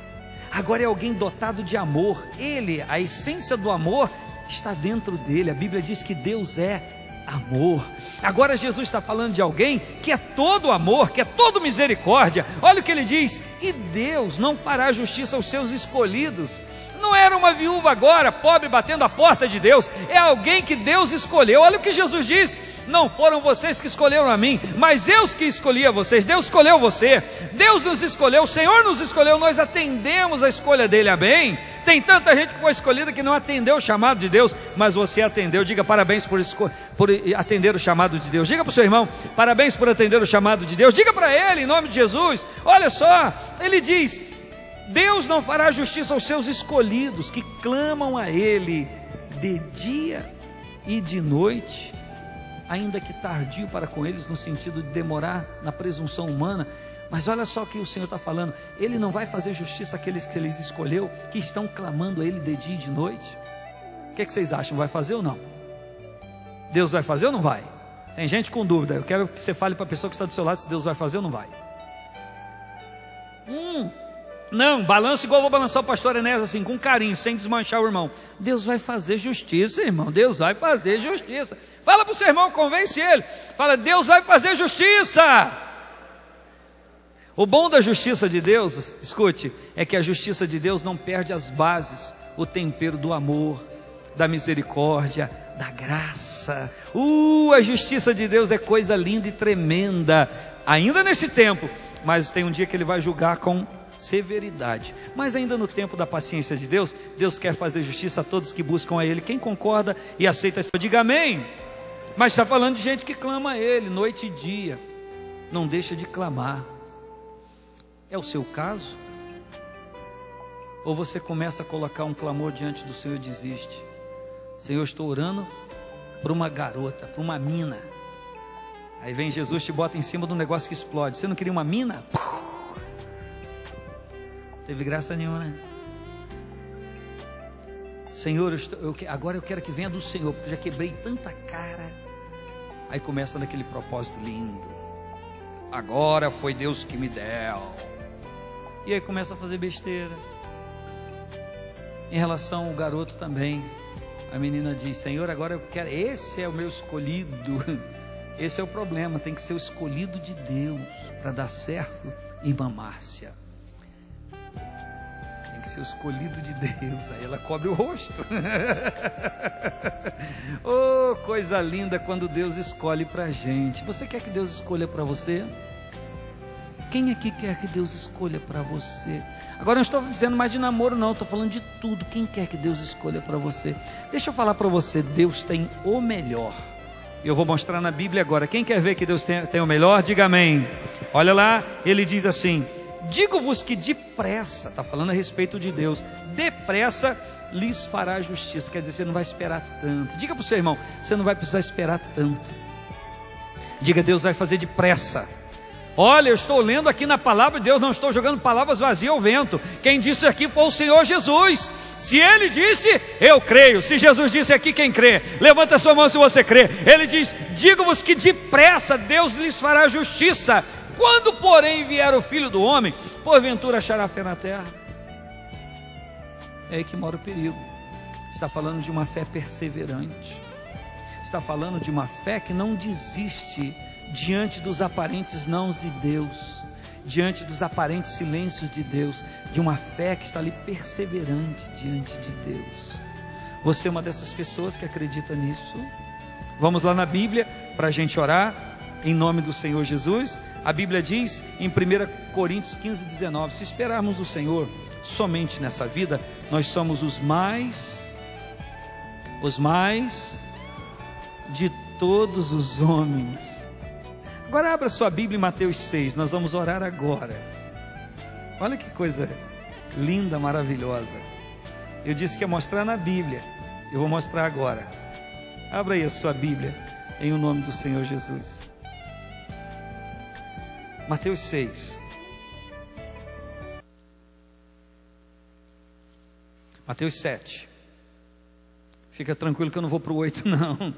Agora é alguém dotado de amor. Ele, a essência do amor está dentro dele. A Bíblia diz que Deus é amor. Agora Jesus está falando de alguém que é todo amor, que é todo misericórdia. Olha o que ele diz: e Deus não fará justiça aos seus escolhidos. Não era uma viúva agora, pobre, batendo a porta de Deus. É alguém que Deus escolheu. Olha o que Jesus diz: não foram vocês que escolheram a mim, mas eu que escolhi a vocês. Deus escolheu você, Deus nos escolheu, o Senhor nos escolheu. Nós atendemos a escolha dele, amém? Tem tanta gente que foi escolhida que não atendeu o chamado de Deus, mas você atendeu. Diga parabéns por atender o chamado de Deus. Diga para o seu irmão: parabéns por atender o chamado de Deus. Diga para ele em nome de Jesus. Olha só, ele diz: Deus não fará justiça aos seus escolhidos, que clamam a Ele de dia e de noite, ainda que tardio para com eles, no sentido de demorar na presunção humana. Mas olha só o que o Senhor está falando: Ele não vai fazer justiça àqueles que Ele escolheu, que estão clamando a Ele de dia e de noite. O que vocês acham? Vai fazer ou não? Deus vai fazer ou não vai? Tem gente com dúvida. Eu quero que você fale para a pessoa que está do seu lado se Deus vai fazer ou não vai. Não, balança igual eu vou balançar o pastor Enéas, assim, com carinho, sem desmanchar o irmão. Deus vai fazer justiça, irmão. Deus vai fazer justiça. Fala para o seu irmão, convence ele. Fala: Deus vai fazer justiça. O bom da justiça de Deus, escute, é que a justiça de Deus não perde as bases, o tempero do amor, da misericórdia, da graça. A justiça de Deus é coisa linda e tremenda, ainda nesse tempo, mas tem um dia que Ele vai julgar com severidade. Mas ainda no tempo da paciência de Deus, Deus quer fazer justiça a todos que buscam a Ele. Quem concorda e aceita, diga amém. Mas está falando de gente que clama a Ele noite e dia, não deixa de clamar. É o seu caso? Ou você começa a colocar um clamor diante do Senhor e desiste? Senhor, estou orando por uma garota, por uma mina. Aí vem Jesus, te bota em cima de um negócio que explode. Você não queria uma mina? Teve graça nenhuma, né? Senhor, agora eu quero que venha do Senhor, porque eu já quebrei tanta cara. Aí começa naquele propósito lindo. Agora foi Deus que me deu. E aí começa a fazer besteira. Em relação ao garoto também, a menina diz: Senhor, agora eu quero, esse é o meu escolhido. Esse é o problema, tem que ser o escolhido de Deus para dar certo, irmã Márcia. Tem que ser o escolhido de Deus. Aí ela cobre o rosto. Oh, coisa linda quando Deus escolhe para a gente. Você quer que Deus escolha para você? Quem aqui quer que Deus escolha para você? Agora eu não estou dizendo mais de namoro não, estou falando de tudo. Quem quer que Deus escolha para você? Deixa eu falar para você, Deus tem o melhor. Eu vou mostrar na Bíblia agora. Quem quer ver que Deus tem o melhor? Diga amém. Olha lá, ele diz assim: digo-vos que depressa, está falando a respeito de Deus, depressa lhes fará justiça. Quer dizer, você não vai esperar tanto. Diga para o seu irmão, você não vai precisar esperar tanto. Diga, Deus vai fazer depressa. Olha, eu estou lendo aqui na palavra de Deus, não estou jogando palavras vazias ao vento. Quem disse aqui foi o Senhor Jesus. Se Ele disse, eu creio. Se Jesus disse aqui, quem crê? Levanta a sua mão se você crê. Ele diz: digo-vos que depressa Deus lhes fará justiça. Quando porém vier o Filho do Homem, porventura achará fé na terra? É aí que mora o perigo. Está falando de uma fé perseverante. Está falando de uma fé que não desiste diante dos aparentes nãos de Deus, diante dos aparentes silêncios de Deus, de uma fé que está ali perseverante diante de Deus. Você é uma dessas pessoas que acredita nisso? Vamos lá na Bíblia para a gente orar em nome do Senhor Jesus. A Bíblia diz em 1 Coríntios 15:19: se esperarmos do Senhor somente nessa vida, nós somos os mais de todos os homens. Agora abra sua Bíblia em Mateus 6, nós vamos orar agora. Olha que coisa linda, maravilhosa. Eu disse que ia mostrar na Bíblia, eu vou mostrar agora. Abra aí a sua Bíblia, em o nome do Senhor Jesus. Mateus 6. Mateus 7. Fica tranquilo que eu não vou para o 8 não.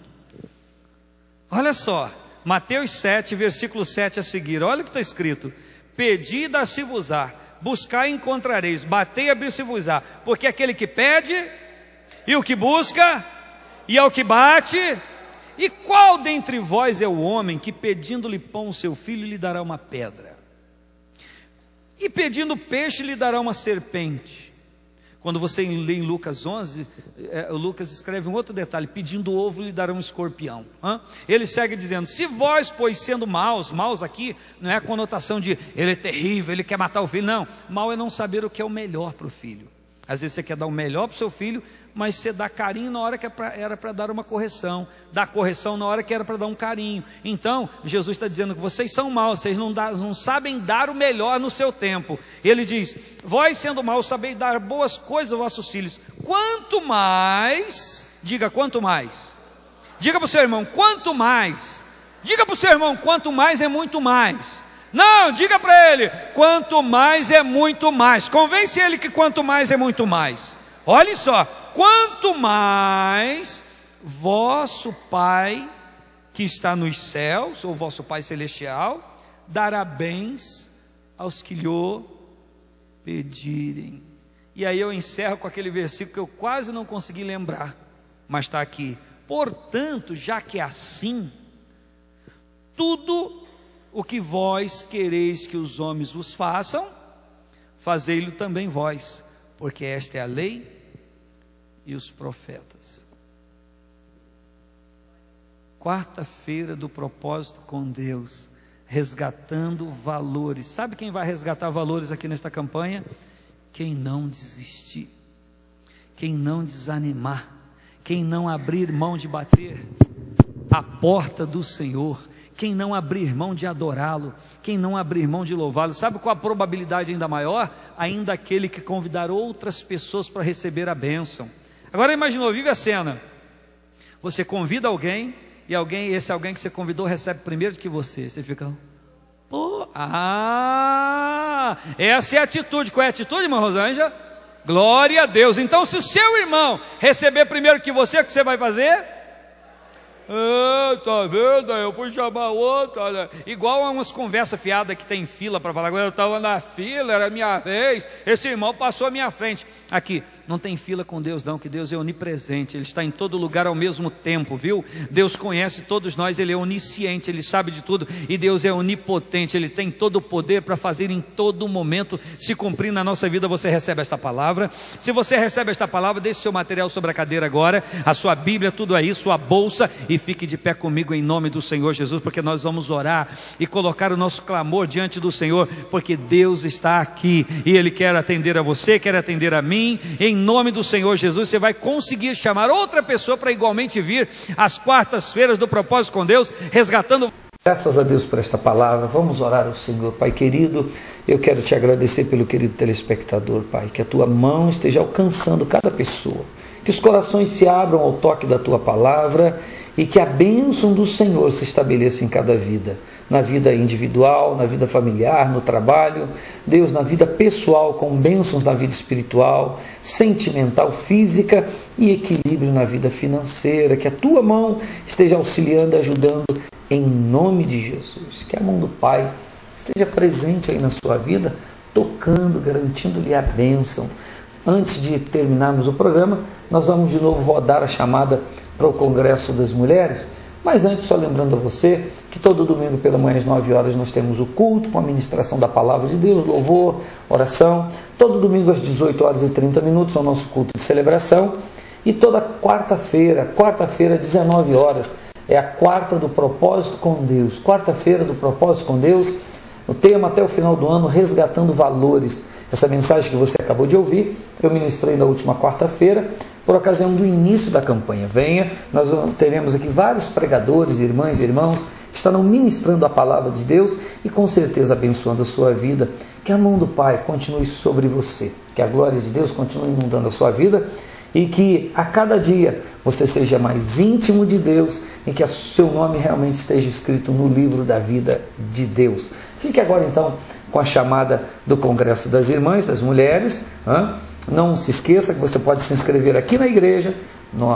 Olha só, Mateus 7, versículo 7 a seguir. Olha o que está escrito: pedi e dar-se-vos-á, buscai e encontrareis, batei e abrir-se-vos-á, porque aquele que pede, e o que busca, e ao que bate. E qual dentre vós é o homem que, pedindo-lhe pão ao seu filho, lhe dará uma pedra? E pedindo peixe, lhe dará uma serpente? Quando você lê em Lucas 11, Lucas escreve um outro detalhe: pedindo ovo, lhe dará um escorpião. Ele segue dizendo: se vós, pois sendo maus aqui não é a conotação de ele é terrível, ele quer matar o filho, não. Mal é não saber o que é o melhor para o filho. Às vezes você quer dar o melhor para o seu filho, mas você dá carinho na hora que era para dar uma correção, dá correção na hora que era para dar um carinho. Então Jesus está dizendo que vocês são maus, vocês não sabem dar o melhor no seu tempo. Ele diz: vós sendo maus sabeis dar boas coisas aos vossos filhos, quanto mais, diga quanto mais, diga para o seu irmão quanto mais, diga para o seu irmão quanto mais é muito mais. Não, diga para ele, quanto mais é muito mais. Convence ele que quanto mais é muito mais. Olhe só, quanto mais vosso Pai que está nos céus, ou vosso Pai celestial, dará bens aos que lhe pedirem. E aí eu encerro com aquele versículo que eu quase não consegui lembrar, mas está aqui: portanto, já que é assim, tudo o que vós quereis que os homens vos façam, fazei-lo também vós, porque esta é a lei e os profetas. Quarta-feira do propósito com Deus, resgatando valores. Sabe quem vai resgatar valores aqui nesta campanha? Quem não desistir, quem não desanimar, quem não abrir mão de bater a porta do Senhor, quem não abrir mão de adorá-lo, quem não abrir mão de louvá-lo. Sabe qual a probabilidade ainda maior? Ainda aquele que convidar outras pessoas para receber a bênção. Agora imaginou, vive a cena, você convida alguém, e esse alguém que você convidou recebe primeiro que você fica, essa é a atitude. Qual é a atitude, irmã Rosângela? Glória a Deus. Então, se o seu irmão receber primeiro que você, o que você vai fazer? Tá vendo? Eu fui chamar outro. Olha. Igual a umas conversas fiadas que tem fila para falar. Agora eu estava na fila, era minha vez, esse irmão passou à minha frente. Aqui, não tem fila com Deus não, que Deus é onipresente, Ele está em todo lugar ao mesmo tempo, viu? Deus conhece todos nós, Ele é onisciente, Ele sabe de tudo, e Deus é onipotente, Ele tem todo o poder para fazer em todo momento se cumprir na nossa vida. Você recebe esta palavra? Se você recebe esta palavra, deixe seu material sobre a cadeira agora, a sua Bíblia, tudo aí, sua bolsa, e fique de pé comigo em nome do Senhor Jesus, porque nós vamos orar e colocar o nosso clamor diante do Senhor, porque Deus está aqui, e Ele quer atender a você, quer atender a mim. Em nome do Senhor Jesus, você vai conseguir chamar outra pessoa para igualmente vir às quartas-feiras do propósito com Deus, resgatando. Graças a Deus por esta palavra. Vamos orar ao Senhor. Pai querido, eu quero te agradecer pelo querido telespectador, Pai, que a tua mão esteja alcançando cada pessoa, que os corações se abram ao toque da tua palavra e que a bênção do Senhor se estabeleça em cada vida, na vida individual, na vida familiar, no trabalho, Deus, na vida pessoal, com bênçãos na vida espiritual, sentimental, física e equilíbrio na vida financeira, que a tua mão esteja auxiliando, ajudando, em nome de Jesus. Que a mão do Pai esteja presente aí na sua vida, tocando, garantindo-lhe a bênção. Antes de terminarmos o programa, nós vamos de novo rodar a chamada para o Congresso das Mulheres, mas antes, só lembrando a você que todo domingo pela manhã às 9 horas nós temos o culto com a ministração da Palavra de Deus, louvor, oração. Todo domingo às 18 horas e 30 minutos é o nosso culto de celebração, e toda quarta-feira, 19 horas, é a quarta do propósito com Deus. Quarta-feira do propósito com Deus, o tema até o final do ano, resgatando valores. Essa mensagem que você acabou de ouvir, eu ministrei na última quarta-feira, por ocasião do início da campanha. Venha, nós teremos aqui vários pregadores, irmãs e irmãos, que estarão ministrando a palavra de Deus e com certeza abençoando a sua vida. Que a mão do Pai continue sobre você, que a glória de Deus continue inundando a sua vida, e que a cada dia você seja mais íntimo de Deus e que o seu nome realmente esteja escrito no livro da vida de Deus. Fique agora então com a chamada do Congresso das Irmãs, das Mulheres. Não se esqueça que você pode se inscrever aqui na igreja, no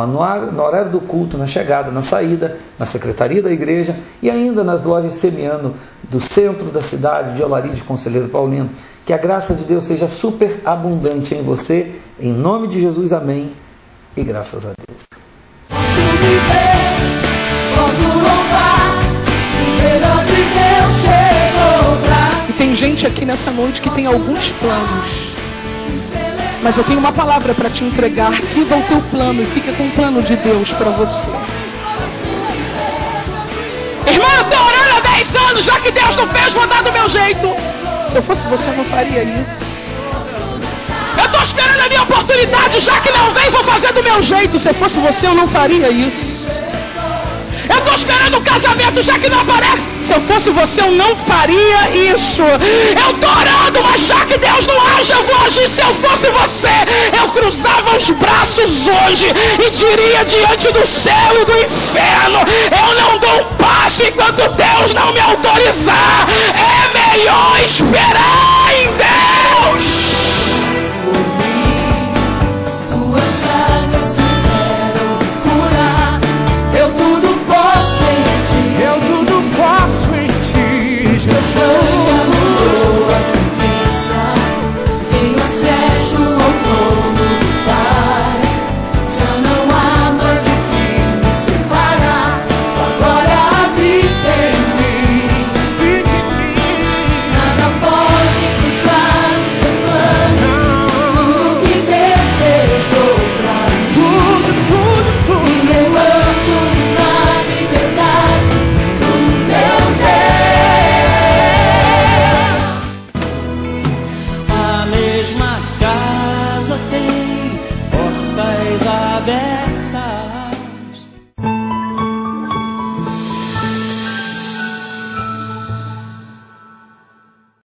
horário do culto, na chegada, na saída, na secretaria da igreja e ainda nas lojas Semiano do centro da cidade, de Olaria, de Conselheiro Paulino. Que a graça de Deus seja super abundante em você, em nome de Jesus, amém, e graças a Deus. Posso viver, posso louvar, o melhor de Deus chegou pra... E tem gente aqui nessa noite que tem alguns planos, mas eu tenho uma palavra para te entregar. Viva o teu plano e fica com o plano de Deus para você. Irmã, eu estou orando há 10 anos, já que Deus não fez, vou dar do meu jeito. Se eu fosse você, eu não faria isso. Eu estou esperando a minha oportunidade, já que não vem, vou fazer do meu jeito. Se eu fosse você, eu não faria isso. Eu estou esperando um casamento, já que não aparece. Se eu fosse você, eu não faria isso. Eu estou orando, mas já que Deus não age, eu vou agir. Se eu fosse você, eu cruzava os braços hoje e diria diante do céu e do inferno: eu não dou um passo enquanto Deus não me autorizar. É melhor esperar.